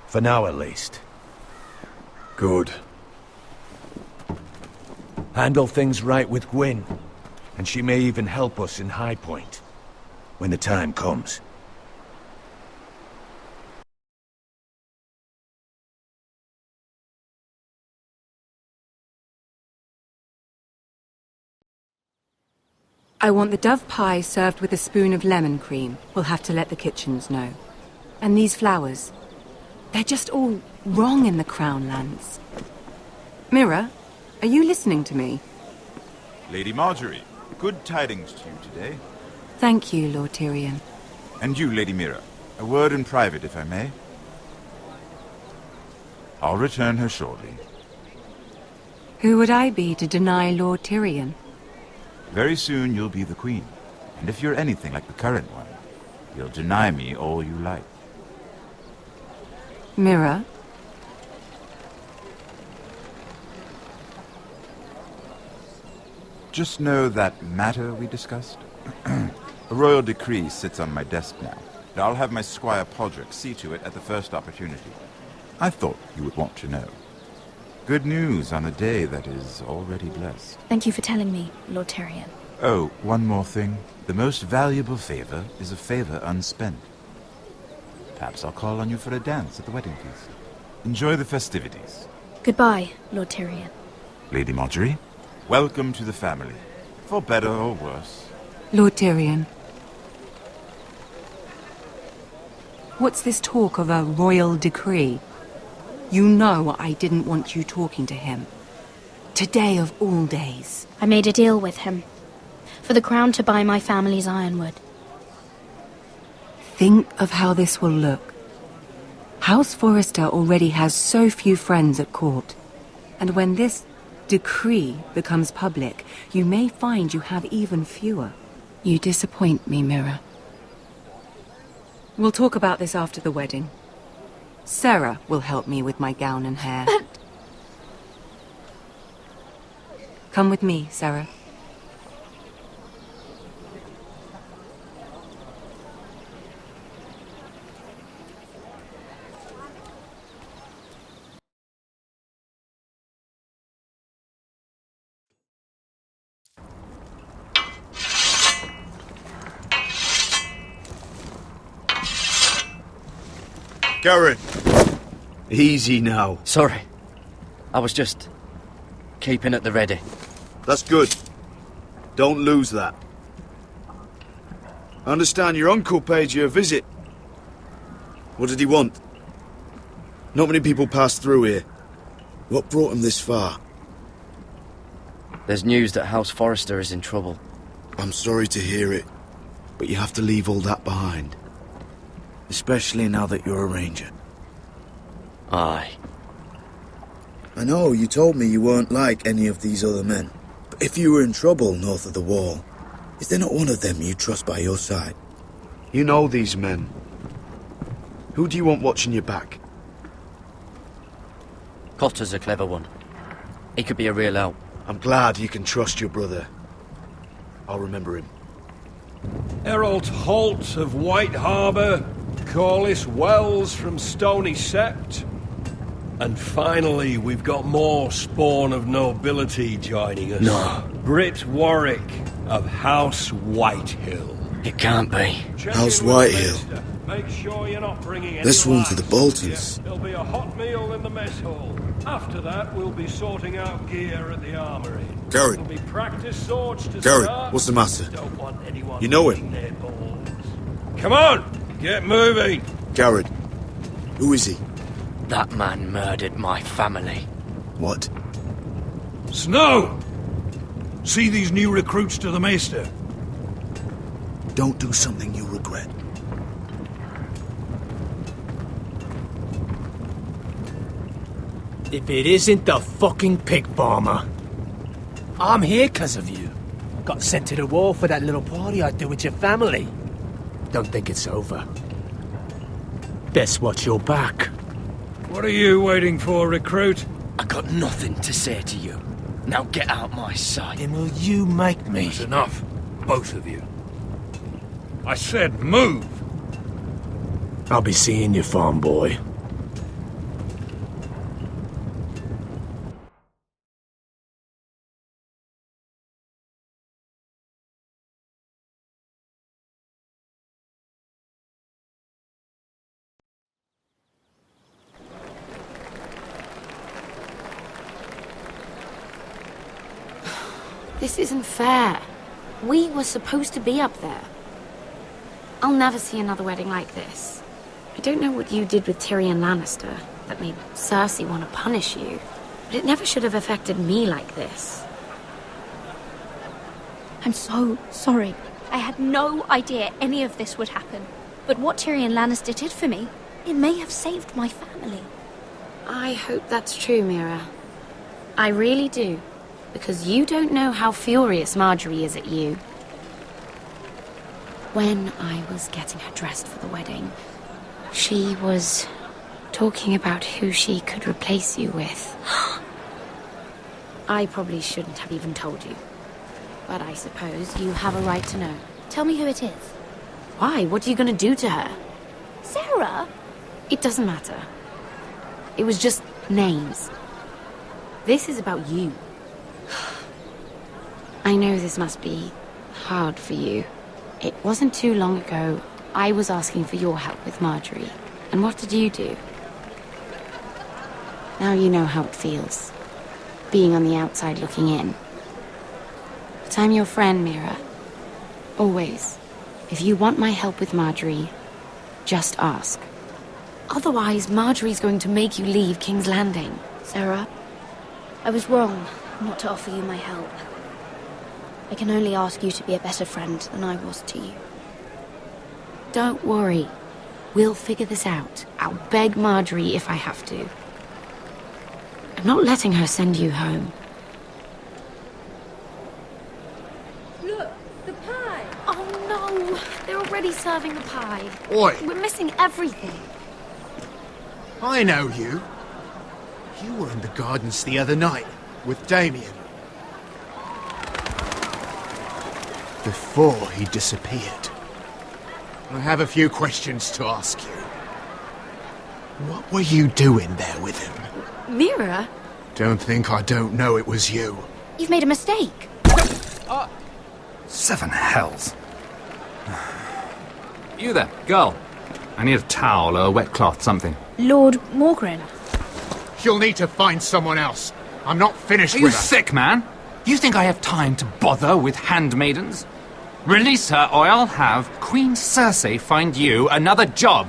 S14: For now, at least.
S21: Good.
S14: Handle things right with Gwyn, and she may even help us in High Point, when the time comes.
S5: I want the dove pie served with a spoon of lemon cream. We'll have to let the kitchens know. And these flowers. They're just all wrong in the Crown lands. Mira, are you listening to me?
S1: Lady Marjorie, good tidings to you today.
S5: Thank you, Lord Tyrion.
S1: And you, Lady Mira. A word in private, if I may. I'll return her shortly.
S5: Who would I be to deny Lord Tyrion?
S1: Very soon you'll be the queen. And if you're anything like the current one, you'll deny me all you like.
S5: Mira?
S1: Just know that matter we discussed? A royal decree sits on my desk now. I'll have my squire Podrick see to it at the first opportunity. I thought you would want to know. Good news on a day that is already blessed.
S17: Thank you for telling me, Lord Tyrion.
S1: Oh, one more thing. The most valuable favor is a favor unspent. Perhaps I'll call on you for a dance at the wedding feast. Enjoy the festivities.
S17: Goodbye, Lord Tyrion.
S1: Lady Marjorie, welcome to the family. For better or worse.
S5: Lord Tyrion. What's this talk of a royal decree? You know I didn't want you talking to him. Today of all days.
S17: I made a deal with him. For the crown to buy my family's ironwood.
S5: Think of how this will look. House Forrester already has so few friends at court. And when this decree becomes public, you may find you have even fewer. You disappoint me, Mira. We'll talk about this after the wedding. Sarah will help me with my gown and hair. Come with me, Sarah.
S13: Garrett! Easy now.
S12: Sorry. I was just keeping at the ready.
S13: That's good. Don't lose that. I understand your uncle paid you a visit. What did he want? Not many people pass through here. What brought him this far?
S12: There's news that House Forrester is in trouble.
S13: I'm sorry to hear it, but you have to leave all that behind. Especially now that you're a ranger.
S12: Aye.
S13: I know, you told me you weren't like any of these other men. But if you were in trouble north of the wall, is there not one of them you trust by your side? You know these men. Who do you want watching your back?
S12: Cotter's a clever one. He could be a real help.
S13: I'm glad you can trust your brother. I'll remember him.
S8: Errol Holt of White Harbour, Corliss Wells from Stony Sept. And finally, we've got more spawn of nobility joining us.
S12: No.
S8: Britt Warwick of House Whitehill.
S12: It can't be.
S13: House Whitehill.
S8: Make sure you're not bringing any
S13: This one's for
S8: lads.
S13: the Boltons.
S8: There'll be a hot meal in the mess hall. After that, we'll be sorting out gear at the armory.
S13: Garrett.
S8: There'll be practice swords to
S13: Garrett,
S8: start.
S13: what's the matter?
S8: Don't want anyone
S13: You know him?
S8: their balls. Come on, get moving.
S13: Garrett. Who is he?
S12: That man murdered my family.
S13: What?
S8: Snow! See these new recruits to the Maester.
S13: Don't do something you'll regret.
S10: If it isn't the fucking pig farmer. I'm here 'cause of you.
S11: Got sent to the war for that little party I do with your family. Don't think it's over. Best watch your back.
S8: What are you waiting for, recruit?
S11: I got nothing to say to you. Now get out my sight. And will you make me?
S8: That's enough, both of you. I said move!
S11: I'll be seeing you, farm boy.
S16: This isn't fair. We were supposed to be up there. I'll never see another wedding like this. I don't know what you did with Tyrion Lannister that made Cersei want to punish you, but it never should have affected me like this.
S17: I'm so sorry. I had no idea any of this would happen. But what Tyrion Lannister did for me, it may have saved my family.
S16: I hope that's true, Mira. I really do. Because you don't know how furious Marjorie is at you. When I was getting her dressed for the wedding, she was talking about who she could replace you with. I probably shouldn't have even told you. But I suppose you have a right to know.
S17: Tell me who it is.
S16: Why? What are you going to do to her?
S17: Sarah?
S16: It doesn't matter. It was just names. This is about you. I know this must be hard for you. It wasn't too long ago I was asking for your help with Marjorie. And what did you do? Now you know how it feels, being on the outside looking in. But I'm your friend, Mira. Always. If you want my help with Marjorie, just ask. Otherwise, Marjorie's going to make you leave King's Landing.
S17: Sarah, I was wrong not to offer you my help. I can only ask you to be a better friend than I was to you.
S16: Don't worry. We'll figure this out. I'll beg Marjorie if I have to. I'm not letting her send you home.
S19: Look, the pie!
S16: Oh no! They're already serving the pie.
S3: Oi!
S16: We're missing everything.
S3: I know you. You were in the gardens the other night with Damien. Before he disappeared. I have a few questions to ask you. What were you doing there with him?
S16: Mira?
S3: Don't think I don't know it was you.
S17: You've made a mistake.
S7: Seven hells. You there, girl. I need a towel or a wet cloth, something.
S17: Lord Morgren.
S3: You'll need to find someone else. I'm not finished
S7: Are
S3: with
S7: you
S3: her.
S7: sick, man? You think I have time to bother with handmaidens? Release her or I'll have Queen Cersei find you another job.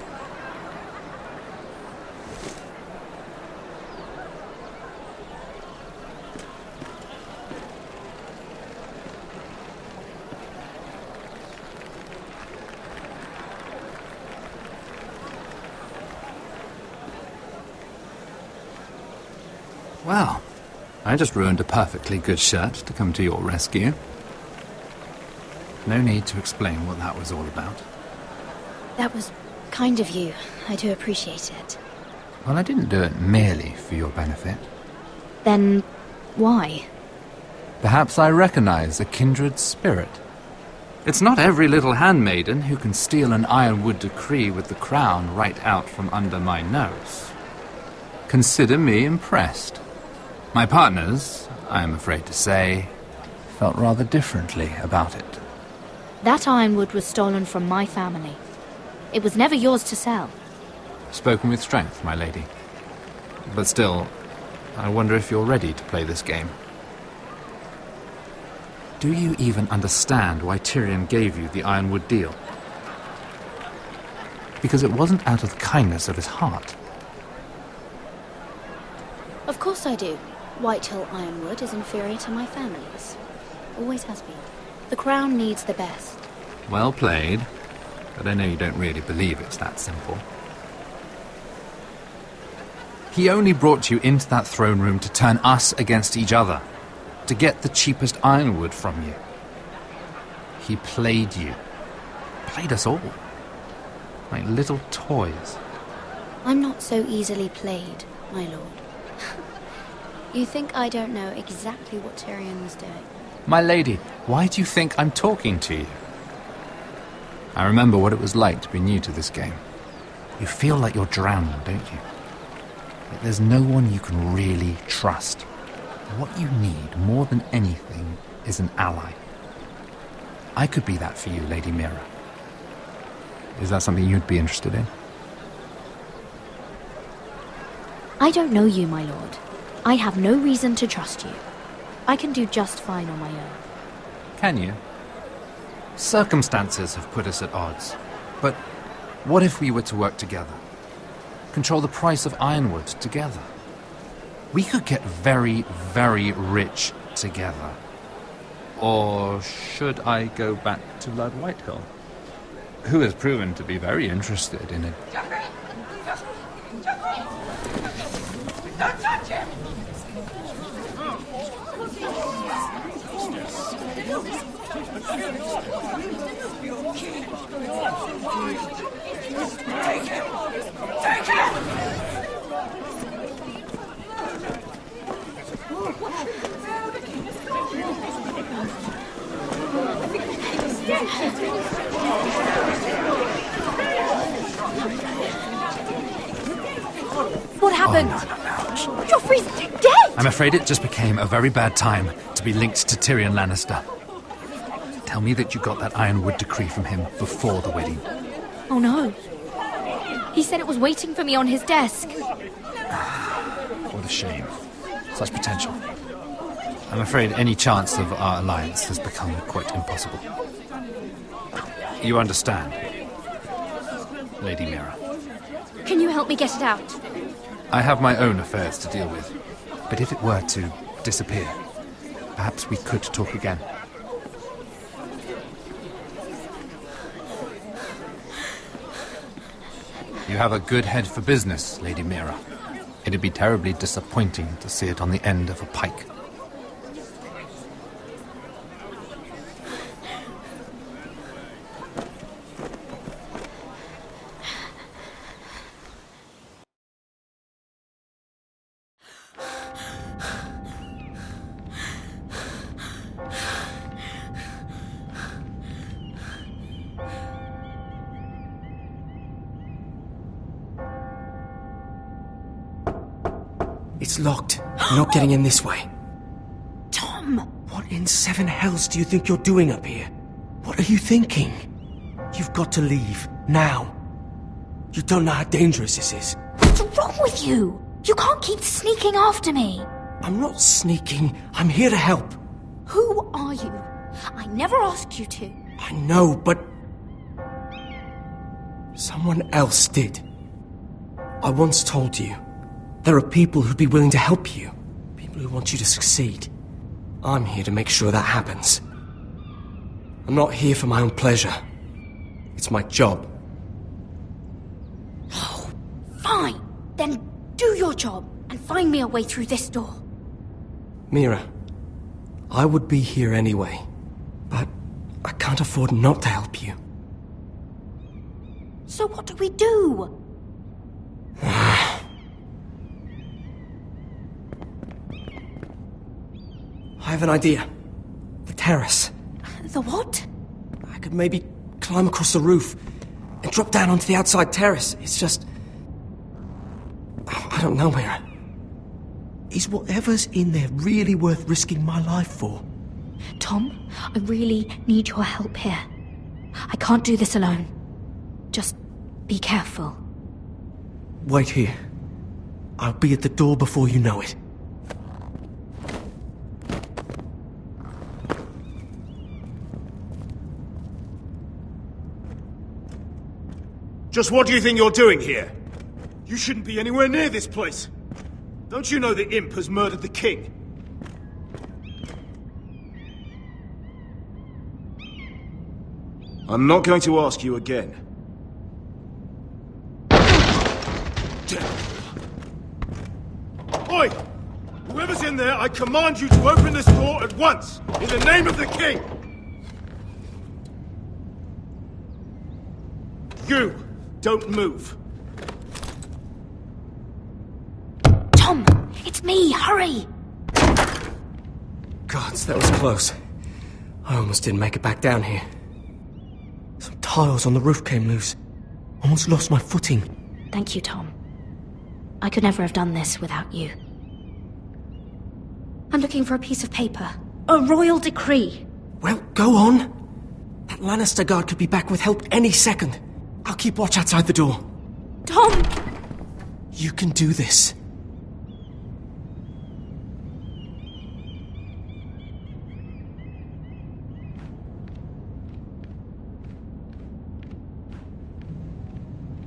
S7: Well, I just ruined a perfectly good shirt to come to your rescue. No need to explain what that was all about.
S17: That was kind of you. I do appreciate it.
S7: Well, I didn't do it merely for your benefit.
S17: Then why?
S7: Perhaps I recognize a kindred spirit. It's not every little handmaiden who can steal an ironwood decree with the crown right out from under my nose. Consider me impressed. My partners, I am afraid to say, felt rather differently about it.
S17: That ironwood was stolen from my family. It was never yours to sell.
S7: Spoken with strength, my lady. But still, I wonder if you're ready to play this game. Do you even understand why Tyrion gave you the ironwood deal? Because it wasn't out of the kindness of his heart.
S17: Of course I do. Whitehill Ironwood is inferior to my family's. Always has been. The crown needs the best.
S7: Well played, but I know you don't really believe it's that simple. He only brought you into that throne room to turn us against each other, to get the cheapest ironwood from you. He played you. Played us all. Like little toys.
S17: I'm not so easily played, my lord. You think I don't know exactly what Tyrion was doing?
S7: My lady, why do you think I'm talking to you? I remember what it was like to be new to this game. You feel like you're drowning, don't you? Like there's no one you can really trust. What you need, more than anything, is an ally. I could be that for you, Lady Mira. Is that something you'd be interested in?
S17: I don't know you, my lord. I have no reason to trust you. I can do just fine on my own.
S7: Can you? Circumstances have put us at odds. But what if we were to work together? Control the price of ironwood together? We could get very, very rich together. Or should I go back to Lord Whitehill, who has proven to be very interested in it?
S2: Don't touch him! Take him! Take him!
S17: What happened?
S7: Oh, no.
S17: Joffrey's dead!
S7: I'm afraid it just became a very bad time to be linked to Tyrion Lannister. Tell me that you got that ironwood decree from him before the wedding.
S17: Oh no. He said it was waiting for me on his desk.
S7: What a shame. Such potential. I'm afraid any chance of our alliance has become quite impossible. You understand, Lady Mira?
S17: Can you help me get it out?
S7: I have my own affairs to deal with. But if it were to disappear, perhaps we could talk again. You have a good head for business, Lady Mira. It'd be terribly disappointing to see it on the end of a pike.
S4: It's locked. You're not getting in this way.
S17: Tom!
S4: What in seven hells do you think you're doing up here? What are you thinking? You've got to leave. Now. You don't know how dangerous this is.
S17: What's wrong with you? You can't keep sneaking after me.
S4: I'm not sneaking. I'm here to help.
S17: Who are you? I never asked you to.
S4: I know, but... someone else did. I once told you, there are people who'd be willing to help you. People who want you to succeed. I'm here to make sure that happens. I'm not here for my own pleasure. It's my job.
S17: Oh, fine. Then do your job and find me a way through this door.
S4: Mira, I would be here anyway, but I can't afford not to help you.
S17: So what do we do?
S4: I have an idea. The terrace.
S17: The what?
S4: I could maybe climb across the roof and drop down onto the outside terrace. It's just... I don't know, Mira. Is whatever's in there really worth risking my life for?
S17: Tom, I really need your help here. I can't do this alone. Just be careful.
S4: Wait here. I'll be at the door before you know it.
S9: Just what do you think you're doing here? You shouldn't be anywhere near this place. Don't you know the imp has murdered the king? I'm not going to ask you again. Oi! Whoever's in there, I command you to open this door at once! In the name of the king!
S3: You! Don't move!
S17: Tom! It's me! Hurry!
S4: Gods, that was close. I almost didn't make it back down here. Some tiles on the roof came loose. Almost lost my footing.
S17: Thank you, Tom. I could never have done this without you. I'm looking for a piece of paper. A royal decree.
S4: Well, go on. That Lannister guard could be back with help any second. I'll keep watch outside the door.
S17: Tom!
S4: You can do this.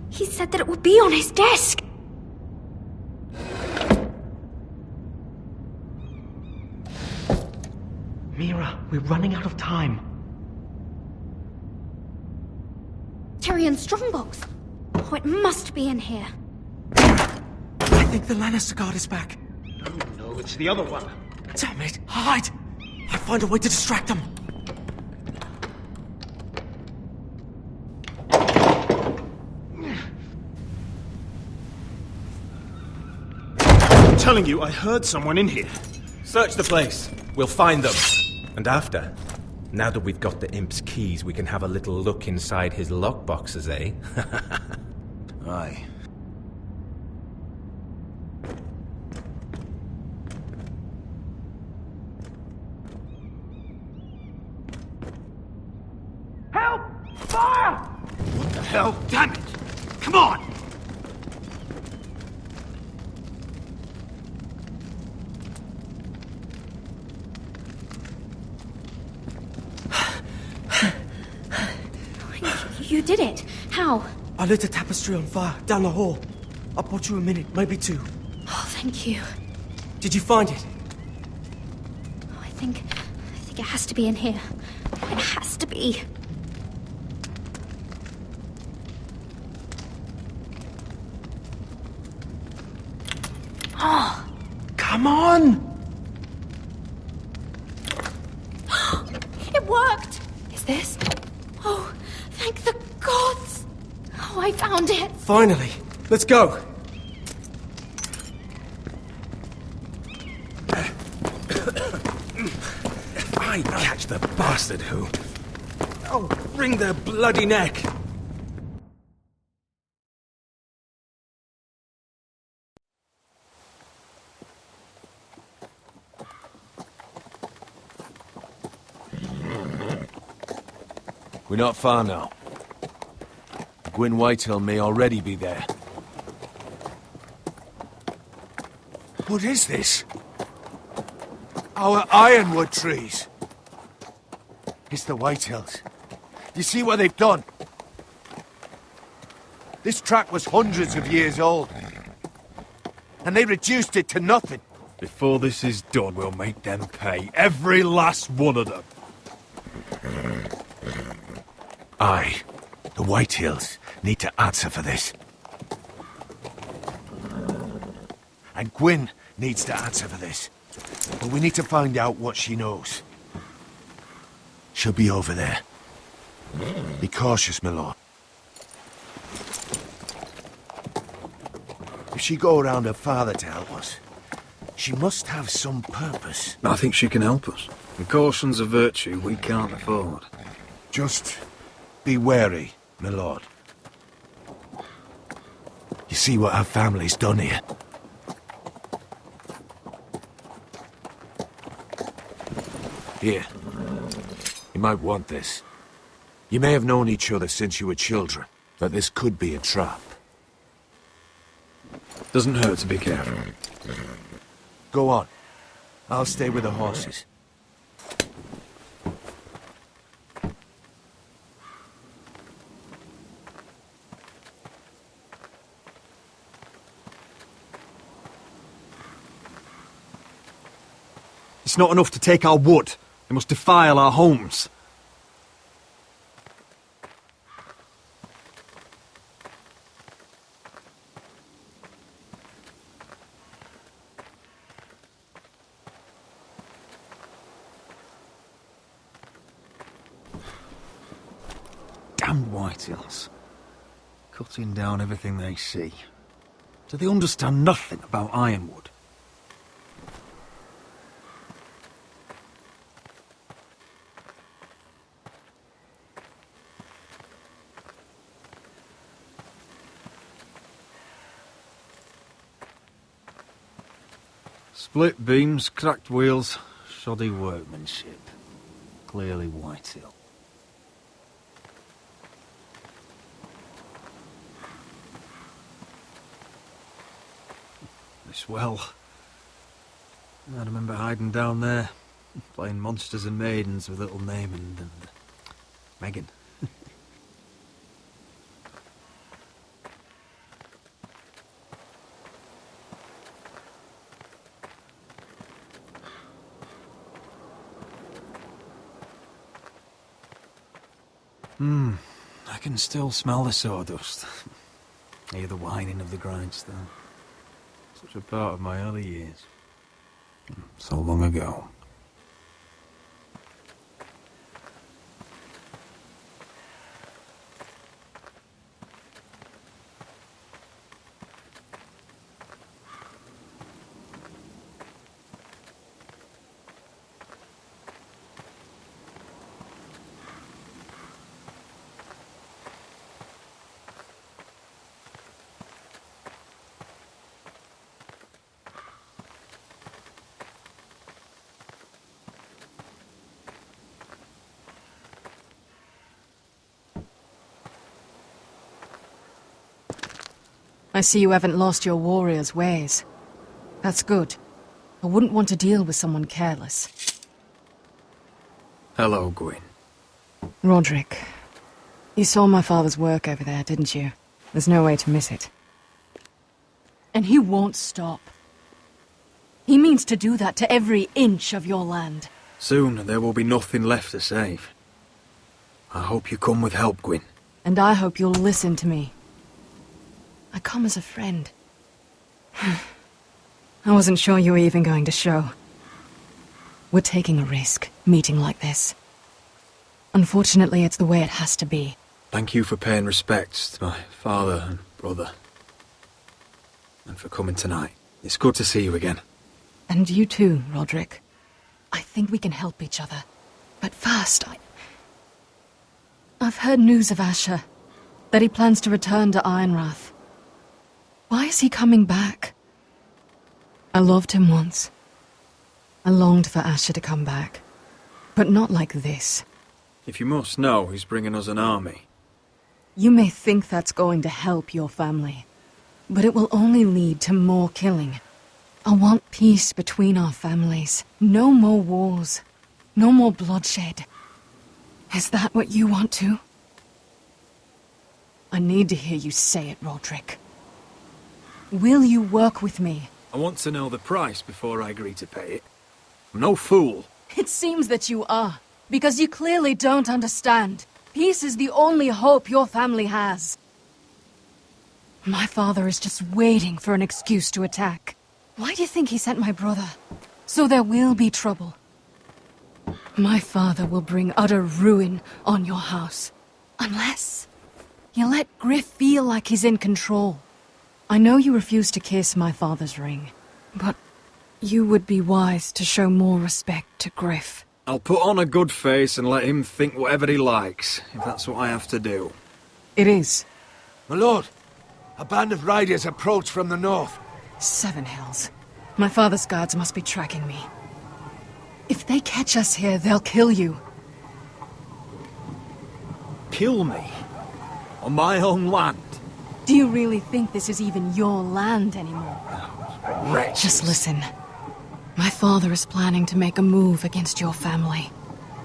S17: He said that it would be on his desk.
S4: Mira, we're running out of time.
S17: Tyrion Strongbox. Oh, it must be in here.
S4: I think the Lannister guard is back.
S3: No, it's the other one.
S4: Damn it, hide! I'll find a way to distract them.
S3: I'm telling you, I heard someone in here.
S15: Search the place. We'll find them. And after, now that we've got the imp's keys, we can have a little look inside his lockboxes, eh?
S13: Aye.
S3: Help! Fire! What the hell? Damn it! Come on!
S17: You did it. How?
S4: I lit a tapestry on fire down the hall. I bought you a minute, maybe two.
S17: Oh, thank you.
S4: Did you find it?
S17: I think it has to be in here. It has to be. Oh.
S4: Come on!
S17: It worked!
S22: Is this?
S17: Oh, thank the gods! Oh, I found it!
S4: Finally! Let's go!
S15: If I catch the bastard who... I'll wring their bloody neck!
S14: We're not far now. Gwyn Whitehill may already be there. What is this? Our ironwood trees! It's the Whitehills. You see what they've done? This track was hundreds of years old. And they reduced it to nothing.
S21: Before this is done, we'll make them pay. Every last one of them.
S14: Aye. The Whitehills need to answer for this. And Gwyn needs to answer for this. But we need to find out what she knows. She'll be over there. Be cautious, my lord. If she go around her father to help us, she must have some purpose.
S13: I think she can help us. And caution's a virtue we can't afford.
S14: Just be wary, my lord. You see what our family's done here? Here. You might want this. You may have known each other since you were children, but this could be a trap.
S13: Doesn't hurt to be careful.
S14: Go on. I'll stay with the horses.
S3: It's not enough to take our wood. They must defile our homes. Damned Whitehills.
S20: cutting down everything they see. Do they understand nothing about Ironwood? Split beams, cracked wheels, shoddy workmanship. Clearly Whitehill. This well. I remember hiding down there, playing monsters and maidens with little Naaman and Megan. I can still smell the sawdust. Hear the whining of the grindstone. Such a part of my early years. So long ago.
S5: I see you haven't lost your warrior's ways. That's good. I wouldn't want to deal with someone careless.
S20: Hello, Gwyn.
S5: Roderick, you saw my father's work over there, didn't you? There's no way to miss it. And he won't stop. He means to do that to every inch of your land.
S20: Soon there will be nothing left to save. I hope you come with help, Gwyn.
S5: And I hope you'll listen to me. I come as a friend. I wasn't sure you were even going to show. We're taking a risk, meeting like this. Unfortunately, it's the way it has to be.
S20: Thank you for paying respects to my father and brother. And for coming tonight. It's good to see you again.
S5: And you too, Roderick. I think we can help each other. But first, I've heard news of Asher. That he plans to return to Ironrath. Why is he coming back? I loved him once. I longed for Asher to come back. But not like this.
S20: If you must know, he's bringing us an army.
S5: You may think that's going to help your family. But it will only lead to more killing. I want peace between our families. No more wars. No more bloodshed. Is that what you want too? I need to hear you say it, Roderick. Will you work with me?
S20: I want to know the price before I agree to pay it. I'm no fool.
S5: It seems that you are, because you clearly don't understand. Peace is the only hope your family has. My father is just waiting for an excuse to attack. Why do you think he sent my brother? So there will be trouble. My father will bring utter ruin on your house. Unless you let Griff feel like he's in control. I know you refuse to kiss my father's ring, but you would be wise to show more respect to Griff.
S20: I'll put on a good face and let him think whatever he likes, if that's what I have to do.
S5: It is.
S14: My lord, a band of riders approach from the north.
S5: 7 Hells. My father's guards must be tracking me. If they catch us here, they'll kill you.
S20: Kill me? On my own land?
S5: Do you really think this is even your land anymore?
S20: Wretches.
S5: Just listen. My father is planning to make a move against your family.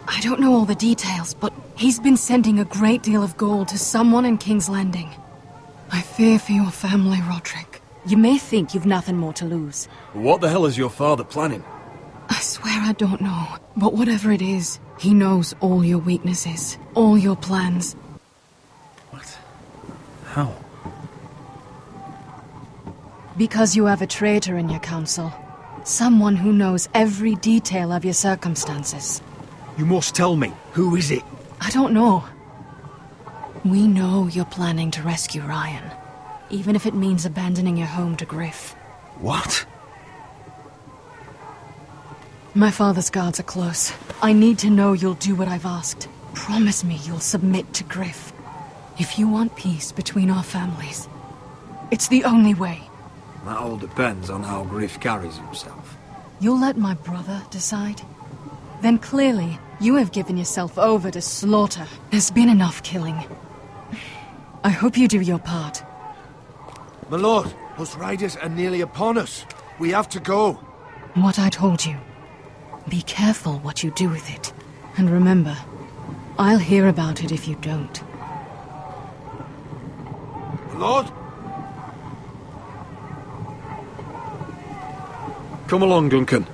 S5: I don't know all the details, but he's been sending a great deal of gold to someone in King's Landing. I fear for your family, Roderick. You may think you've nothing more to lose.
S20: What the hell is your father planning?
S5: I swear I don't know, but whatever it is, he knows all your weaknesses, all your plans.
S20: What? How?
S5: Because you have a traitor in your council. Someone who knows every detail of your circumstances.
S20: You must tell me. Who is it?
S5: I don't know.
S6: We know you're planning to rescue Ryan, even if it means abandoning your home to Griff.
S20: What?
S6: My father's guards are close. I need to know you'll do what I've asked. Promise me you'll submit to Griff. If you want peace between our families, it's the only way.
S20: That all depends on how Griff carries himself.
S6: You'll let my brother decide? Then clearly, you have given yourself over to slaughter. There's been enough killing. I hope you do your part.
S14: My lord, those riders are nearly upon us. We have to go.
S6: What I told you. Be careful what you do with it. And remember, I'll hear about it if you don't.
S14: My lord?
S20: Come along, Duncan.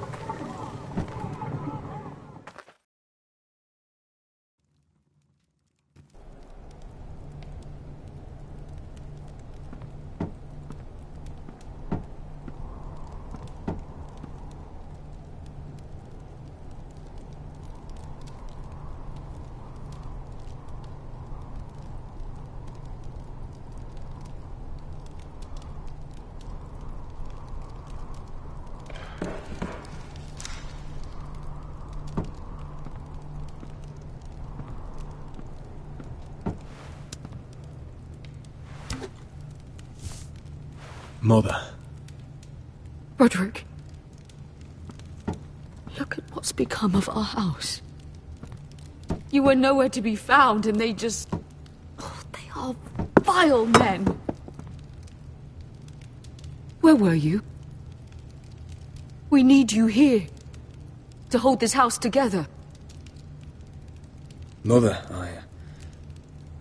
S20: Mother.
S22: Roderick. Look at what's become of our house. You were nowhere to be found, and they just... Oh, they are vile men. Where were you? We need you here. To hold this house together.
S20: Mother,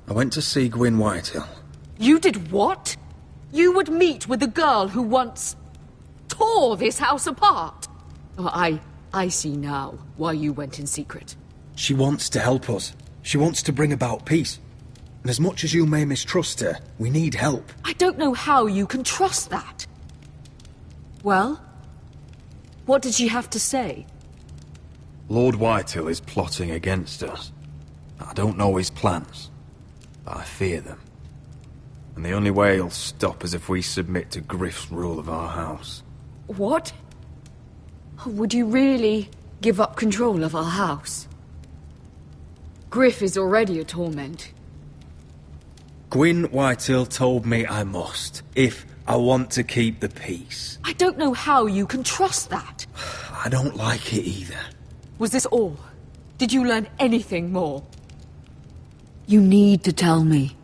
S20: I went to see Gwyn Whitehill.
S22: You did what? You would meet with the girl who once tore this house apart. Oh, I see now why you went in secret.
S20: She wants to help us. She wants to bring about peace. And as much as you may mistrust her, we need help.
S22: I don't know how you can trust that. Well, what did she have to say?
S20: Lord Whitehill is plotting against us. I don't know his plans, but I fear them. And the only way he'll stop is if we submit to Griff's rule of our house.
S22: What? Would you really give up control of our house? Griff is already a torment.
S20: Gwyn Whitehill told me I must, if I want to keep the peace.
S22: I don't know how you can trust that.
S20: I don't like it either.
S22: Was this all? Did you learn anything more? You need to tell me.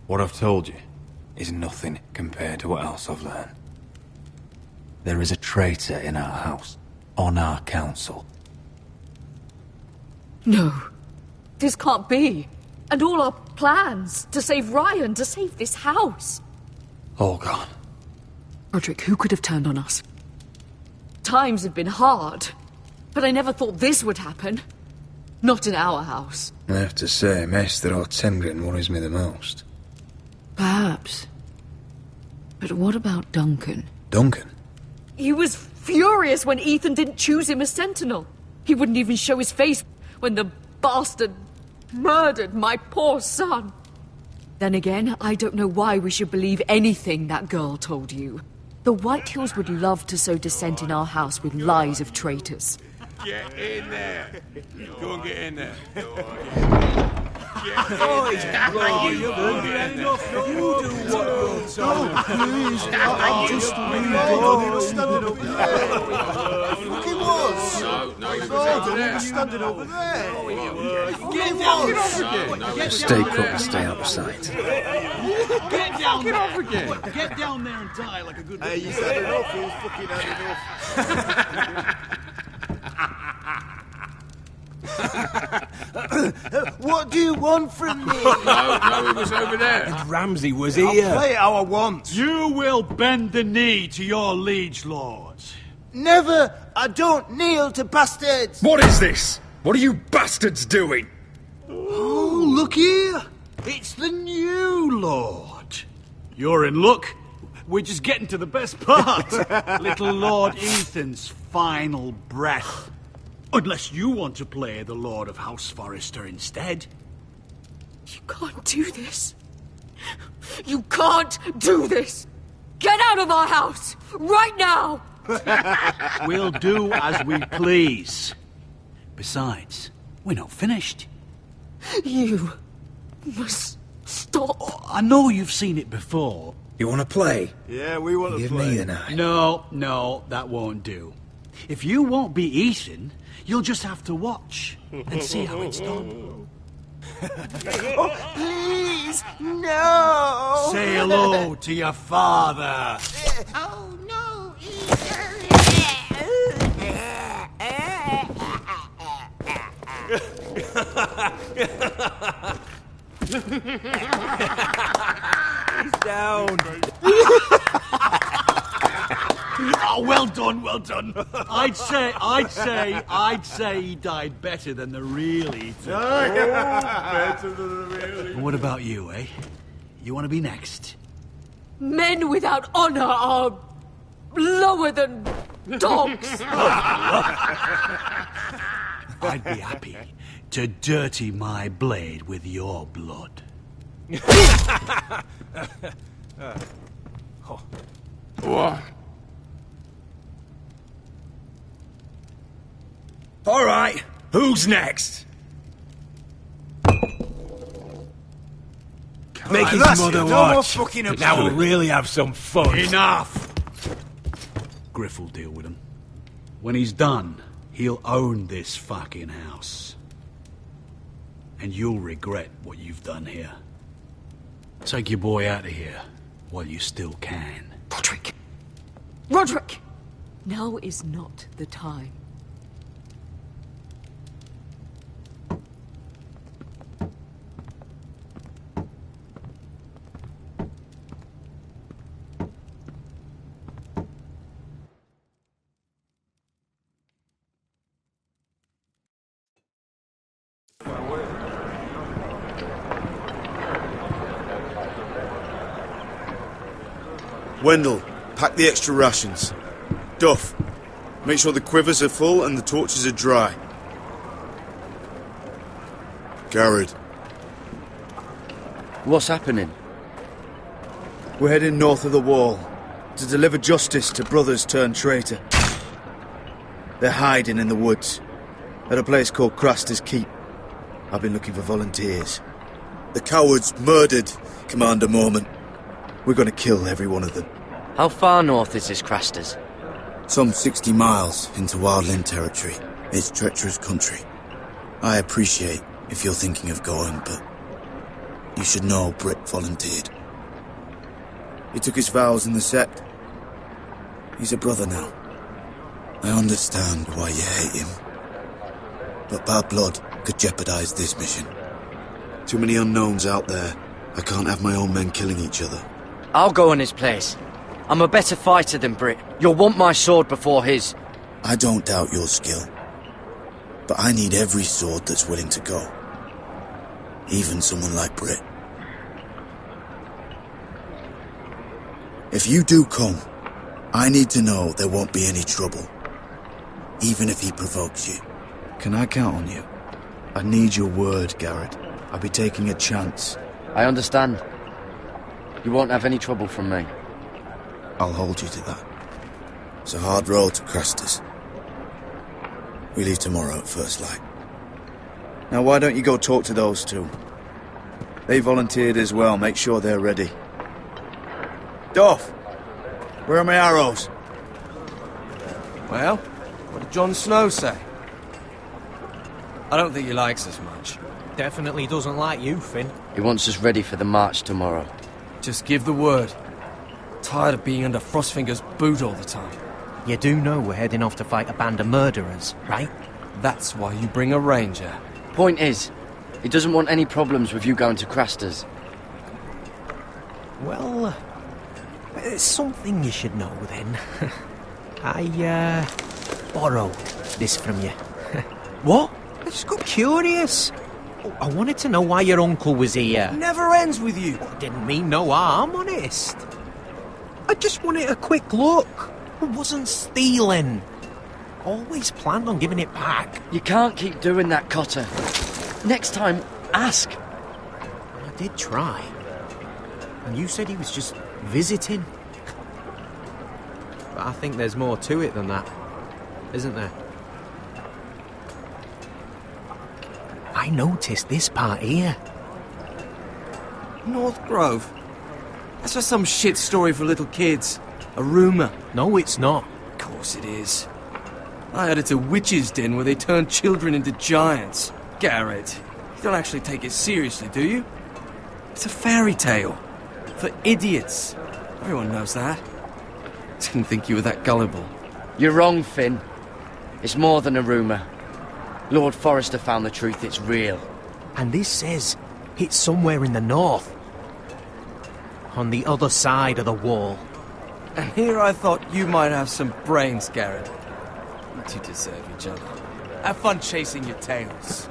S20: What I've told you is nothing compared to what else I've learned. There is a traitor in our house, on our council.
S22: No, this can't be. And all our plans to save Ryan, to save this house.
S20: All gone.
S22: Roderick, who could have turned on us? Times have been hard, but I never thought this would happen. Not in our house.
S20: I have to say, Maester Ortengren worries me the most.
S22: Perhaps. But what about Duncan?
S20: Duncan?
S22: He was furious when Ethan didn't choose him as sentinel. He wouldn't even show his face when the bastard murdered my poor son. Then again, I don't know why we should believe anything that girl told you. The Whitehills would love to sow dissent in our house with lies of traitors.
S18: Get in there. Go and get in there.
S14: Standing over there.
S20: Stay put and stay out of sight.
S21: Get down there. Get down there and die like a good...
S14: Hey, he's had enough. He's fucking had enough. What do you want from me?
S18: No, he was over there.
S21: And Ramsay was
S14: I'll play how I want.
S21: You will bend the knee to your liege lord.
S14: Never! I don't kneel to bastards!
S20: What is this? What are you bastards doing?
S21: Oh, look here! It's the new lord. You're in luck. We're just getting to the best part. Little Lord Ethan's final breath. Unless you want to play the Lord of House Forrester instead.
S22: You can't do this. You can't do this! Get out of our house! Right now!
S21: We'll do as we please. Besides, we're not finished.
S22: You must stop.
S21: I know you've seen it before.
S20: You want to play?
S9: Yeah, we want to
S20: Give
S9: play.
S20: me the knife.
S21: No, that won't do. If you won't be Ethan, you'll just have to watch and see how it's done.
S2: Please, no!
S21: Say hello to your father.
S2: Oh, no,
S21: He's down. Oh, well done, well done. I'd say he died better than the real Ethan.
S2: Better than the real
S21: And what about you, eh? You want to be next?
S22: Men without honor are lower than dogs.
S21: I'd be happy to dirty my blade with your blood.
S20: All right, who's next?
S21: Make his
S9: that's
S21: mother
S9: it. No more
S21: watch.
S9: fucking up.
S21: Now we'll really have some fun. Enough! Griff will deal with him. When he's done, he'll own this fucking house. And you'll regret what you've done here. Take your boy out of here while you still can.
S22: Roderick! Roderick! Now is not the time.
S13: Wendell, pack the extra rations. Duff, make sure the quivers are full and the torches are dry. Garrett.
S1: What's happening?
S13: We're heading north of the wall to deliver justice to brothers turned traitor. They're hiding in the woods at a place called Craster's Keep. I've been looking for volunteers. The cowards murdered Commander Mormon. We're going to kill every one of them.
S1: How far north is this Craster's?
S13: Some 60 miles into wildland territory. It's treacherous country. I appreciate if you're thinking of going, but you should know Britt volunteered. He took his vows in the sect. He's a brother now. I understand why you hate him. But bad blood could jeopardize this mission. Too many unknowns out there. I can't have my own men killing each other.
S1: I'll go in his place. I'm a better fighter than Britt. You'll want my sword before his.
S13: I don't doubt your skill. But I need every sword that's willing to go. Even someone like Britt. If you do come, I need to know there won't be any trouble. Even if he provokes you. Can I count on you? I need your word, Garrett. I'll be taking a chance.
S1: I understand. You won't have any trouble from me.
S13: I'll hold you to that. It's a hard road to Craster's. We leave tomorrow at first light. Now why don't you go talk to those two? They volunteered as well. Make sure they're ready. Duff! Where are my arrows?
S4: Well, what did Jon Snow say? I don't think he likes us much.
S11: Definitely doesn't like you, Finn.
S1: He wants us ready for the march tomorrow.
S4: Just give the word. Tired of being under Frostfinger's boot all the time.
S11: You do know we're heading off to fight a band of murderers, right?
S4: That's why you bring a ranger.
S1: Point is, he doesn't want any problems with you going to Craster's.
S11: Well, there's something you should know then. I, borrowed this from you.
S4: What?
S11: I just got curious. I wanted to know why your uncle was here.
S4: Never ends with you.
S11: I didn't mean no harm, honest. I just wanted a quick look. I wasn't stealing. Always planned on giving it back.
S1: You can't keep doing that, Cotter. Next time, ask.
S11: did try. And you said he was just visiting. But I think there's more to it than that, isn't there? I noticed this part here.
S4: North Grove? That's just some shit story for little kids. A rumour.
S11: No, it's not.
S4: Of course it is. I heard it's a witch's den where they turn children into giants. Garrett, you don't actually take it seriously, do you? It's a fairy tale. For idiots. Everyone knows that. Didn't think you were that gullible.
S1: You're wrong, Finn. It's more than a rumour. Lord Forrester found the truth, it's real.
S11: And this says it's somewhere in the north. On the other side of the wall.
S4: And here I thought you might have some brains, Garrett. You two deserve each other. Have fun chasing your tails.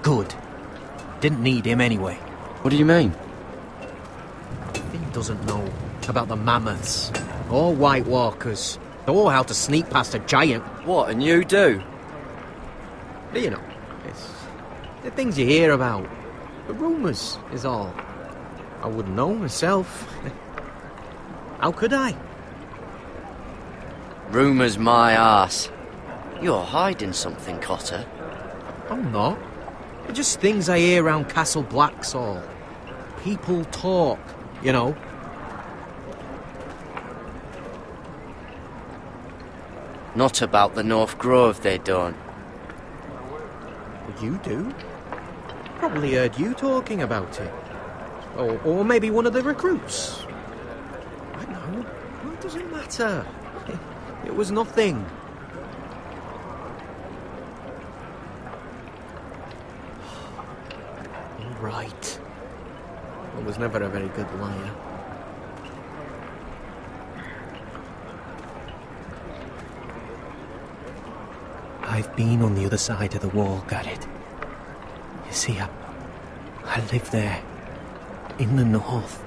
S11: Good. Didn't need him anyway.
S1: What do you mean?
S11: Finn doesn't know about the mammoths, or White Walkers, or how to sneak past a giant.
S1: What, and you do?
S11: You know, it's the things you hear about. The rumours is all. I wouldn't know myself. How could I?
S1: Rumours my arse. You're hiding something, Cotter.
S11: I'm not. They're just things I hear around Castle Blacksall. People talk, you know.
S1: Not about the North Grove, they don't.
S11: You do? Probably heard you talking about it. Or maybe one of the recruits. I know. Well, it doesn't matter. It was nothing. All right. I was never a very good liar. I've been on the other side of the wall, Garrett. You see, I live there. In the north.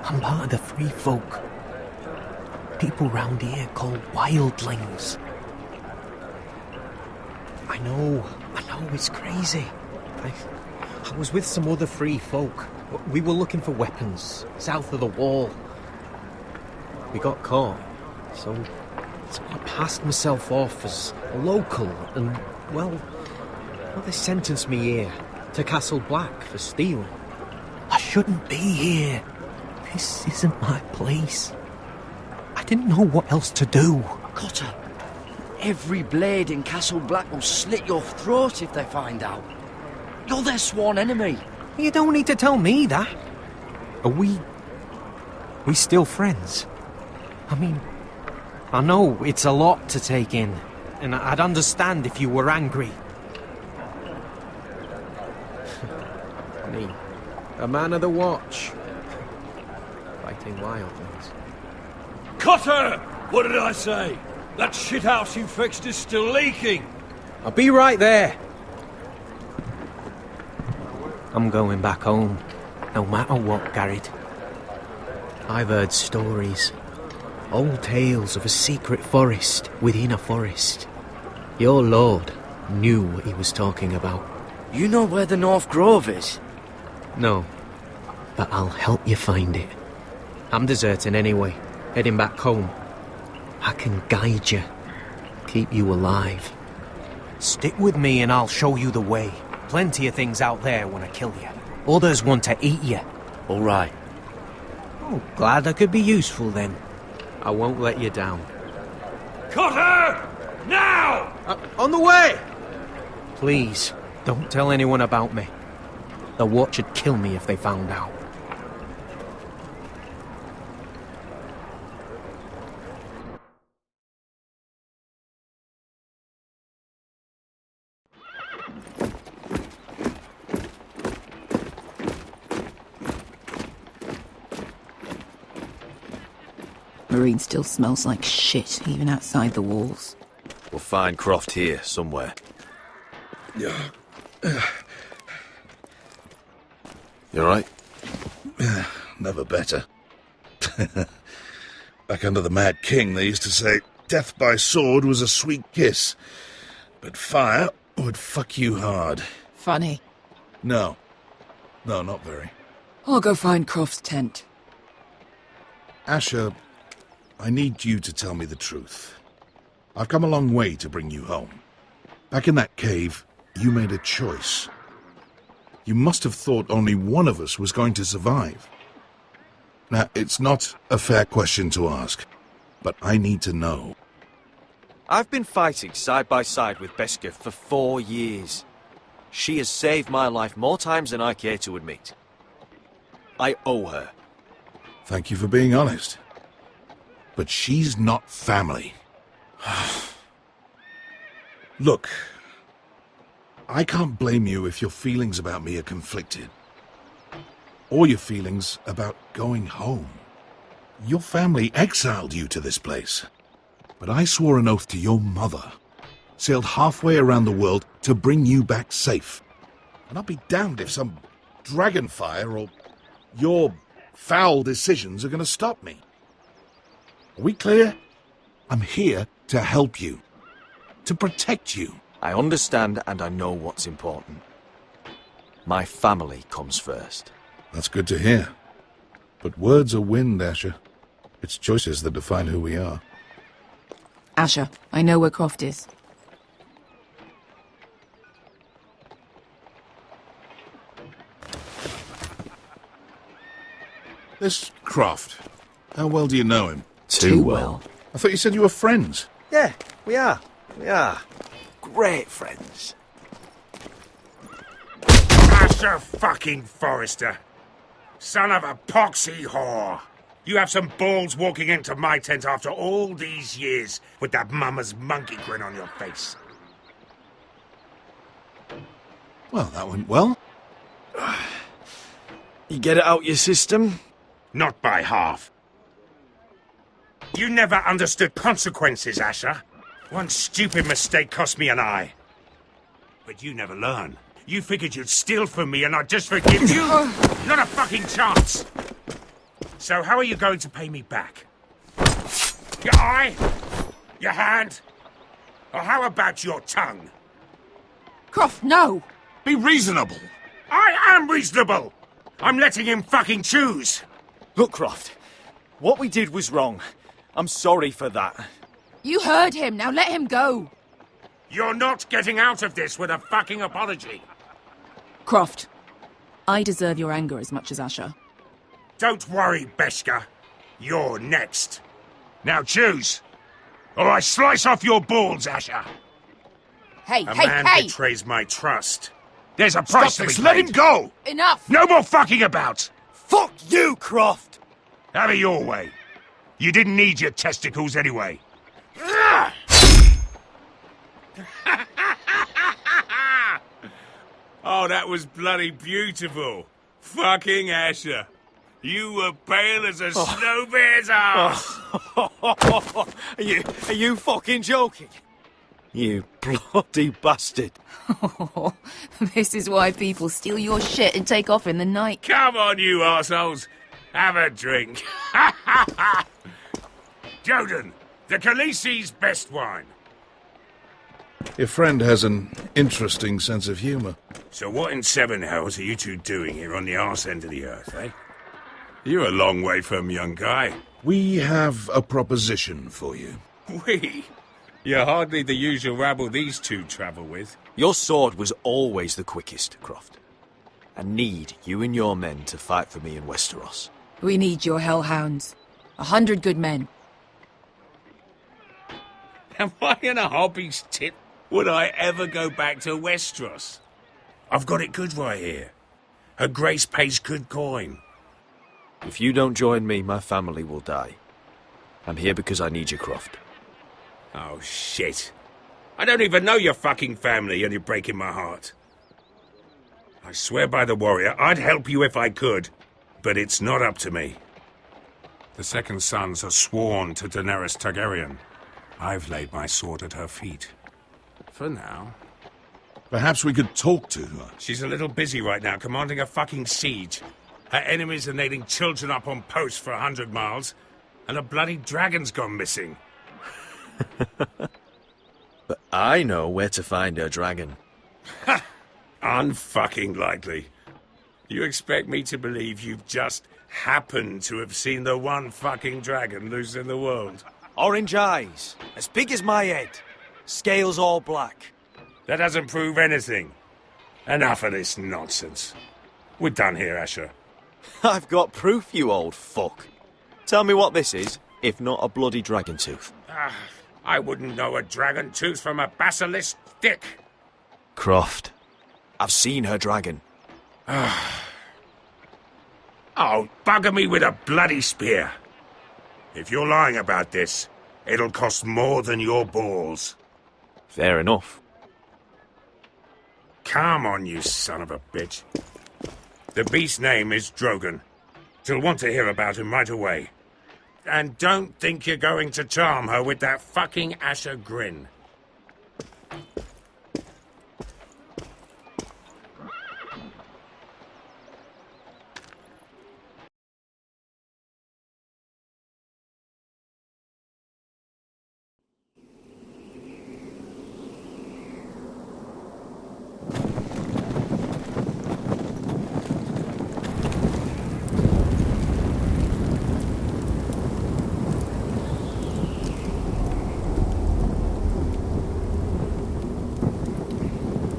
S11: I'm part of the free folk. People round here call wildlings. I know it's crazy. I was with some other free folk. We were looking for weapons, south of the wall. We got caught, so I passed myself off as a local, and, well, they sentenced me here, to Castle Black, for stealing. I shouldn't be here. This isn't my place. I didn't know what else to do.
S1: Cotter, every blade in Castle Black will slit your throat if they find out. You're their sworn enemy.
S11: You don't need to tell me that. Are we still friends? I mean, I know it's a lot to take in, and I'd understand if you were angry. Me, a man of the watch. Fighting wildlings.
S8: Cotter! What did I say? That shithouse you fixed is still leaking.
S11: I'll be right there. I'm going back home, no matter what, Garrett. I've heard stories. Old tales of a secret forest within a forest. Your lord knew what he was talking about.
S1: You know where the North Grove is?
S11: No, but I'll help you find it. I'm deserting anyway, heading back home. I can guide you, keep you alive. Stick with me and I'll show you the way. Plenty of things out there want to kill you. Others want to eat you.
S1: All right.
S11: Oh, glad I could be useful then. I won't let you down.
S8: Cotter! Now!
S11: On the way! Please, don't tell anyone about me. The Watch would kill me if they found out.
S5: Marine still smells like shit, even outside the walls.
S20: We'll find Croft here, somewhere. You alright?
S10: Never better. Back under the Mad King, they used to say, death by sword was a sweet kiss, but fire would fuck you hard.
S5: Funny.
S10: No, No, not very.
S5: I'll go find Croft's tent.
S10: Asher, I need you to tell me the truth. I've come a long way to bring you home. Back in that cave, you made a choice. You must have thought only one of us was going to survive. Now, it's not a fair question to ask, but I need to know.
S12: I've been fighting side by side with Beskha for 4 years. She has saved my life more times than I care to admit. I owe her.
S10: Thank you for being honest. But she's not family. Look, I can't blame you if your feelings about me are conflicted. Or your feelings about going home. Your family exiled you to this place. But I swore an oath to your mother. Sailed halfway around the world to bring you back safe. And I'll be damned if some dragonfire or your foul decisions are going to stop me. Are we clear? I'm here to help you. To protect you.
S12: I understand and I know what's important. My family comes first.
S10: That's good to hear. But words are wind, Asher. It's choices that define who we are.
S5: Asher, I know where Croft is.
S10: This Croft, how well do you know him?
S12: Too well.
S10: I thought you said you were friends.
S12: Yeah, we are. We are. Great friends.
S18: Asher fucking Forrester. Son of a poxy whore. You have some balls walking into my tent after all these years with that mama's monkey grin on your face.
S10: Well, that went well.
S12: You get it out your system?
S18: Not by half. You never understood consequences, Asher. One stupid mistake cost me an eye. But you never learn. You figured you'd steal from me and I'd just forgive you? Not a fucking chance! So how are you going to pay me back? Your eye? Your hand? Or how about your tongue?
S5: Croft, no!
S10: Be reasonable!
S18: I am reasonable! I'm letting him fucking choose!
S12: Look, Croft, what we did was wrong. I'm sorry for that.
S5: You heard him, now let him go!
S18: You're not getting out of this with a fucking apology.
S5: Croft, I deserve your anger as much as Asher.
S18: Don't worry, Beskha. You're next. Now choose, or I slice off your balls, Asher.
S5: Hey,
S18: A
S5: hey,
S18: man
S5: hey!
S18: betrays my trust. There's a price to be paid.
S10: Let him go!
S5: Enough!
S18: No more fucking about!
S12: Fuck you, Croft!
S18: Have it your way. You didn't need your testicles anyway. Oh, that was bloody beautiful. Fucking Asher. You were pale as a snow bear's ass.
S12: Are you fucking joking? You bloody bastard.
S5: This is why people steal your shit and take off in the night.
S18: Come on, you arseholes. Have a drink. Joden, the Khaleesi's best wine.
S10: Your friend has an interesting sense of humour.
S18: So what in seven hells are you two doing here on the arse end of the earth, eh? You're a long way from, young guy.
S10: We have a proposition for you.
S18: We? You're hardly the usual rabble these two travel with.
S12: Your sword was always the quickest, Croft. I need you and your men to fight for me in Westeros.
S5: We need your hellhounds. 100 good men.
S18: Am I in a hobby's tip? Would I ever go back to Westeros? I've got it good right here. Her Grace pays good coin.
S12: If you don't join me, my family will die. I'm here because I need you, Croft.
S18: Oh, shit. I don't even know your fucking family and you're breaking my heart. I swear by the warrior, I'd help you if I could, but it's not up to me. The second sons are sworn to Daenerys Targaryen. I've laid my sword at her feet. For now.
S10: Perhaps we could talk to her.
S18: She's a little busy right now, commanding a fucking siege. Her enemies are nailing children up on posts for 100 miles, and a bloody dragon's gone missing.
S12: But I know where to find her dragon.
S18: Ha! Unfucking likely. You expect me to believe you've just happened to have seen the one fucking dragon loose in the world?
S12: Orange eyes, as big as my head. Scales all black.
S18: That doesn't prove anything. Enough of this nonsense. We're done here, Asher.
S12: I've got proof, you old fuck. Tell me what this is, if not a bloody dragon tooth.
S18: I wouldn't know a dragon tooth from a basilisk stick.
S12: Croft. I've seen her dragon.
S18: Oh, bugger me with a bloody spear. If you're lying about this, it'll cost more than your balls.
S12: Fair enough.
S18: Come on, you son of a bitch. The beast's name is Drogon. She'll want to hear about him right away. And don't think you're going to charm her with that fucking Asher grin.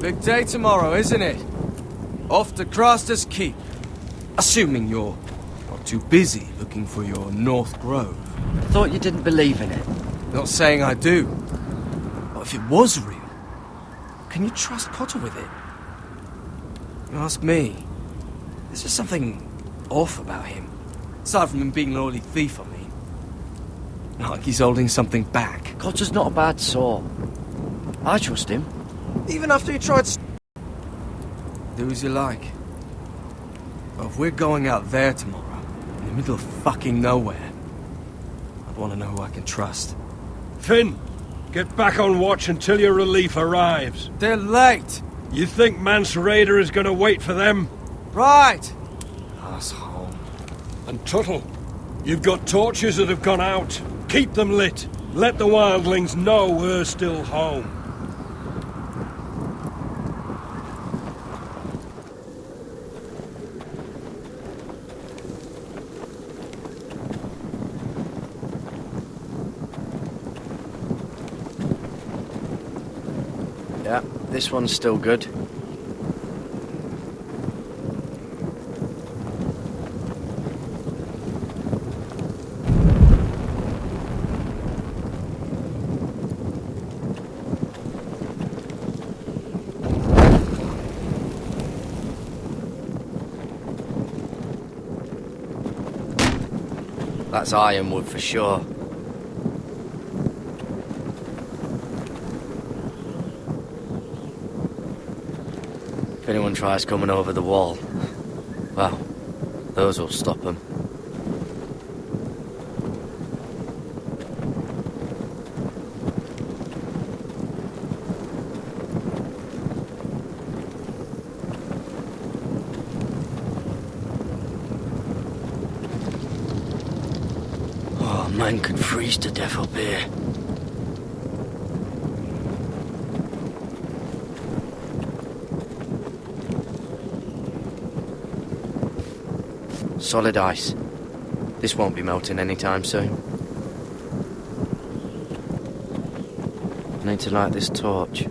S4: Big day tomorrow, isn't it? Off to Craster's Keep. Assuming you're not too busy looking for your North Grove.
S1: Thought you didn't believe in it.
S4: Not saying I do. But if it was real, can you trust Potter with it? You ask me. There's just something off about him. Aside from him being an oily thief, I mean. Not like he's holding something back.
S1: Cotter's not a bad sort. I trust him.
S4: Even after he tried do as you like. But if we're going out there tomorrow, in the middle of fucking nowhere, I'd want to know who I can trust.
S8: Finn, get back on watch until your relief arrives.
S4: They're late.
S8: You think Mance Raider is going to wait for them?
S4: Right. Asshole.
S8: And Tuttle, you've got torches that have gone out. Keep them lit. Let the wildlings know we're still home.
S1: Yeah, this one's still good. That's ironwood for sure. If anyone tries coming over the wall, well, those will stop them. Oh, man could freeze to death up here. Solid ice. This won't be melting anytime soon. I need to light this torch.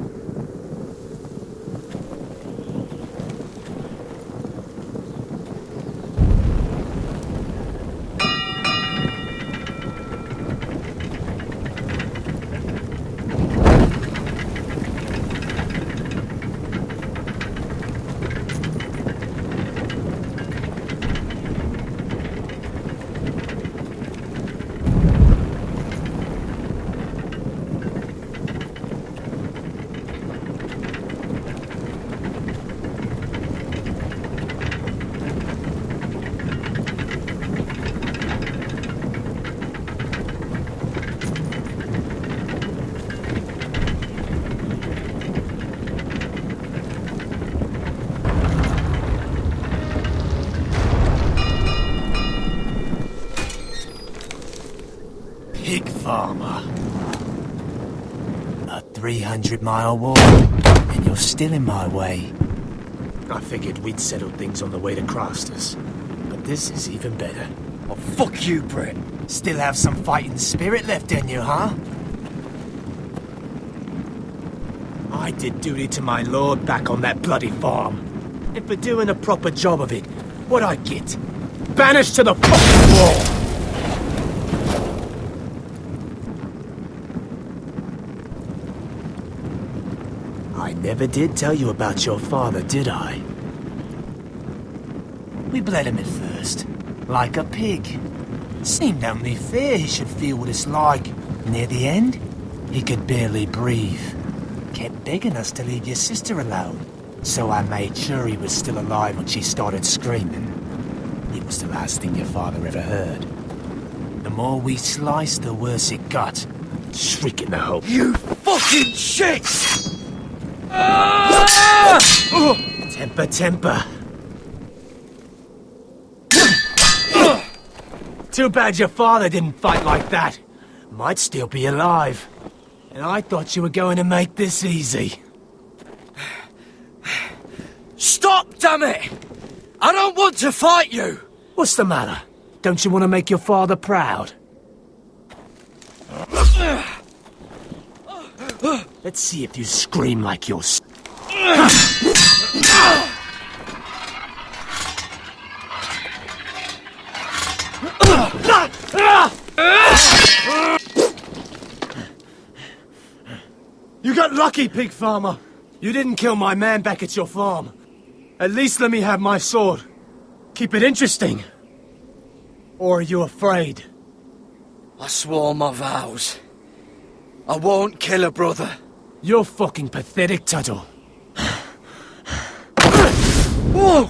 S11: Pig farmer. A 300-mile walk, and you're still in my way.
S14: I figured we'd settled things on the way to Crosters. But this is even better.
S1: Well, fuck you, Brit.
S14: Still have some fighting spirit left in you, huh? I did duty to my lord back on that bloody farm. And for doing a proper job of it, what'd I get? Banished to the fucking wall! I never did tell you about your father, did I? We bled him at first, like a pig. Seemed only fair he should feel what it's like. Near the end, he could barely breathe. Kept begging us to leave your sister alone, so I made sure he was still alive when she started screaming. It was the last thing your father ever heard. The more we sliced, the worse it got. Shrieking the hope.
S1: You fucking shit!
S14: Temper, temper. Too bad your father didn't fight like that. Might still be alive. And I thought you were going to make this easy.
S1: Stop, damn it! I don't want to fight you!
S14: What's the matter? Don't you want to make your father proud? Let's see if you scream like you're... You got lucky, pig farmer. You didn't kill my man back at your farm. At least let me have my sword. Keep it interesting. Or are you afraid?
S1: I swore my vows. I won't kill a brother.
S14: You're fucking pathetic, Tuttle.
S1: Whoa!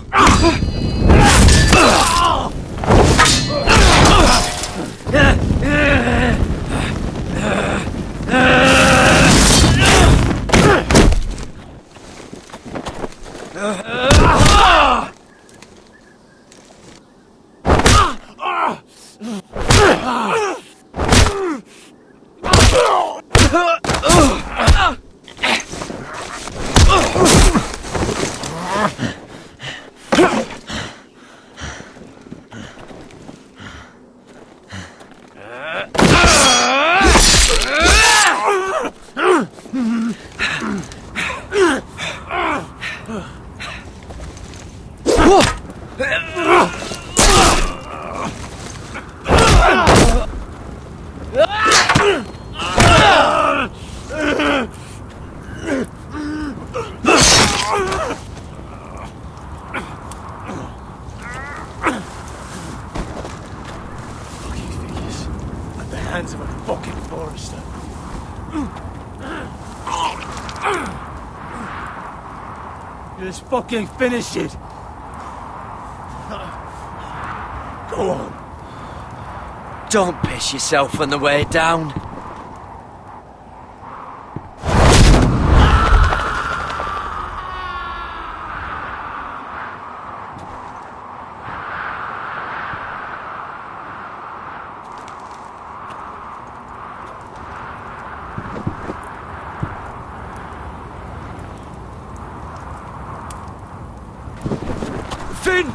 S14: Hands of a fucking forester. Just fucking finish it. Go on.
S1: Don't piss yourself on the way down. Finn!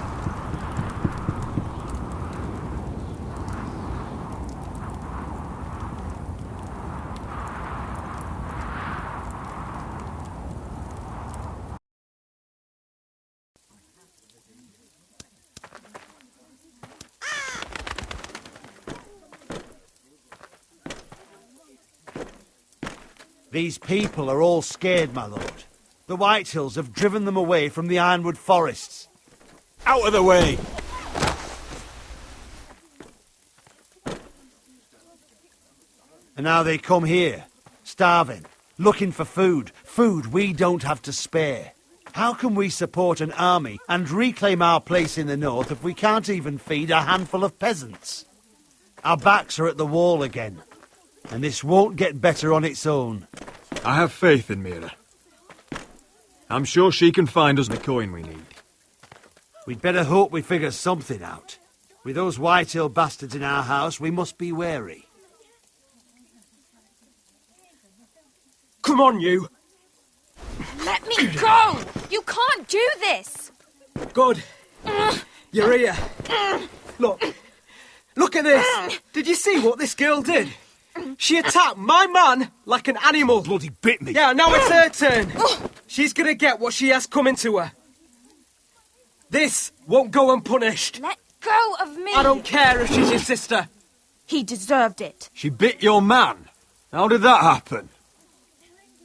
S9: These people are all scared, my lord. The Whitehills have driven them away from the Ironwood forests. Out of the way! And now they come here, starving, looking for food. Food we don't have to spare. How can we support an army and reclaim our place in the north if we can't even feed a handful of peasants? Our backs are at the wall again, and this won't get better on its own.
S20: I have faith in Mira. I'm sure she can find us the coin we need.
S9: We'd better hope we figure something out. With those Whitehill bastards in our house, we must be wary.
S11: Come on, you!
S16: Let me go! You can't do this!
S19: Good. You're here. Look. Look at this. Did you see what this girl did? She attacked my man like an animal.
S9: Bloody bit me.
S19: Yeah, now it's her turn. She's gonna get what she has coming to her. This won't go unpunished.
S16: Let go of me!
S19: I don't care if she's your sister.
S16: He deserved it.
S21: She bit your man. How did that happen?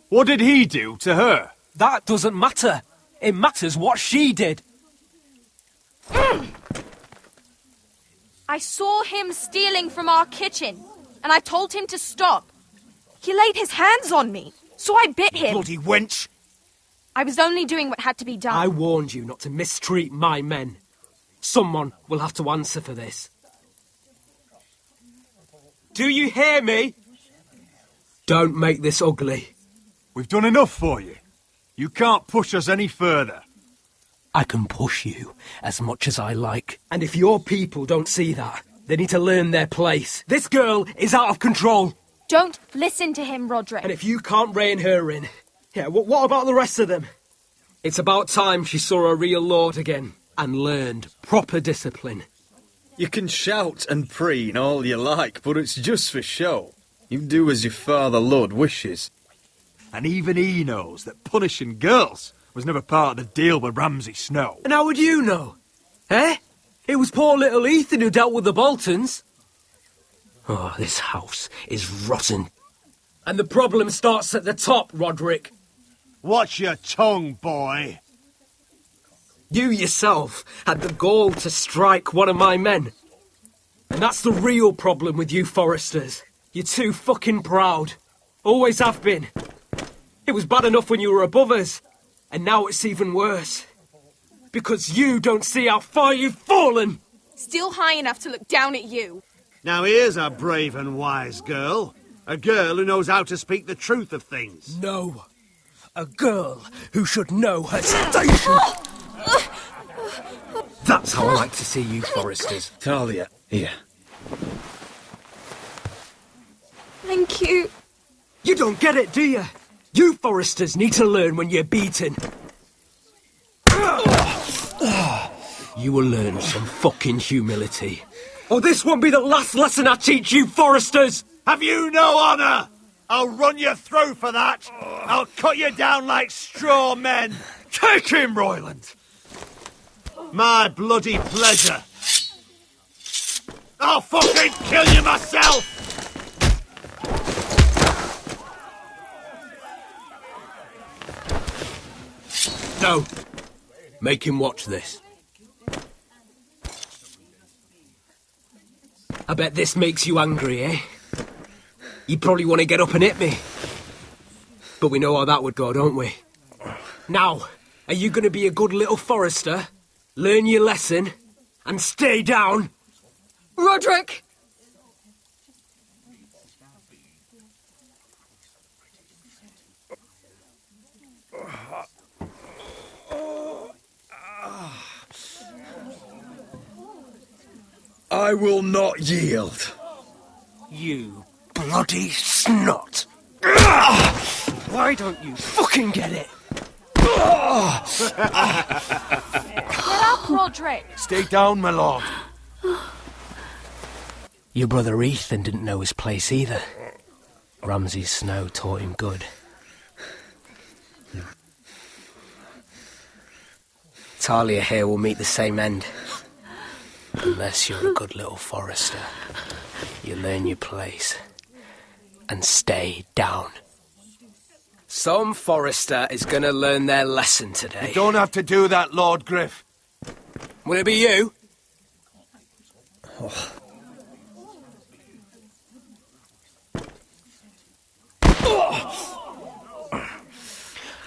S21: What did he do to her?
S19: That doesn't matter. It matters what she did.
S16: I saw him stealing from our kitchen, and I told him to stop. He laid his hands on me, so I bit him.
S9: Bloody wench!
S16: I was only doing what had to be done.
S19: I warned you not to mistreat my men. Someone will have to answer for this. Do you hear me? Don't make this ugly.
S21: We've done enough for you. You can't push us any further.
S19: I can push you as much as I like. And if your people don't see that, they need to learn their place. This girl is out of control.
S16: Don't listen to him, Roderick.
S19: And if you can't rein her in, yeah, what about the rest of them? It's about time she saw a real lord again and learned proper discipline.
S20: You can shout and preen all you like, but it's just for show. You do as your father Lord wishes.
S21: And even he knows that punishing girls was never part of the deal with Ramsay Snow.
S19: And how would you know? Eh? It was poor little Ethan who dealt with the Boltons. Oh, this house is rotten. And the problem starts at the top, Roderick.
S9: Watch your tongue, boy.
S19: You yourself had the gall to strike one of my men. And that's the real problem with you Foresters. You're too fucking proud. Always have been. It was bad enough when you were above us. And now it's even worse. Because you don't see how far you've fallen.
S16: Still high enough to look down at you.
S9: Now here's a brave and wise girl. A girl who knows how to speak the truth of things.
S19: No. A girl who should know her station. That's how I like to see you, Foresters.
S20: Talia, here.
S16: Thank you.
S19: You don't get it, do you? You Foresters need to learn when you're beaten. You will learn some fucking humility. Or this won't be the last lesson I teach you, Foresters!
S9: Have you no honour? I'll run you through for that. I'll cut you down like straw men.
S21: Take him, Royland.
S9: My bloody pleasure. I'll fucking kill you myself.
S19: No. Make him watch this. I bet this makes you angry, eh? You probably want to get up and hit me. But we know how that would go, don't we? Now, are you going to be a good little Forester, learn your lesson, and stay down?
S16: Roderick!
S20: I will not yield.
S19: You bloody snot! Why don't you fucking get it?
S16: Get up, Roderick!
S9: Stay down, my lord.
S19: Your brother Ethan didn't know his place either. Ramsay Snow taught him good. Talia here will meet the same end. Unless you're a good little Forester. You learn your place. And stay down. Some Forester is going to learn their lesson today.
S9: You don't have to do that, Lord Griff.
S19: Will it be you?
S20: Oh.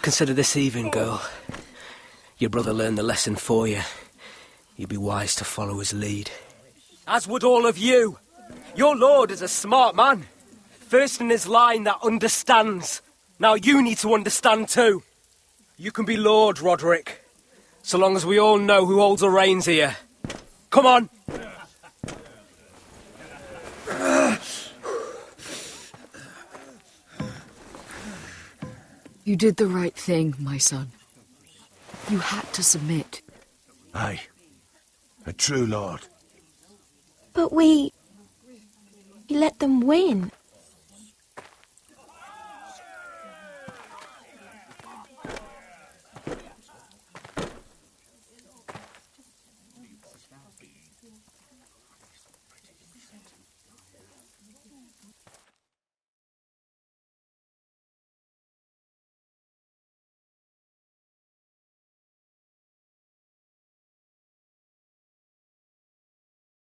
S19: Consider this even, girl. Your brother learned the lesson for you. You'd be wise to follow his lead. As would all of you. Your lord is a smart man. First in his line that understands. Now you need to understand too. You can be Lord, Roderick. So long as we all know who holds the reins here. Come on!
S22: You did the right thing, my son. You had to submit.
S14: Aye. A true lord.
S7: But we let them win.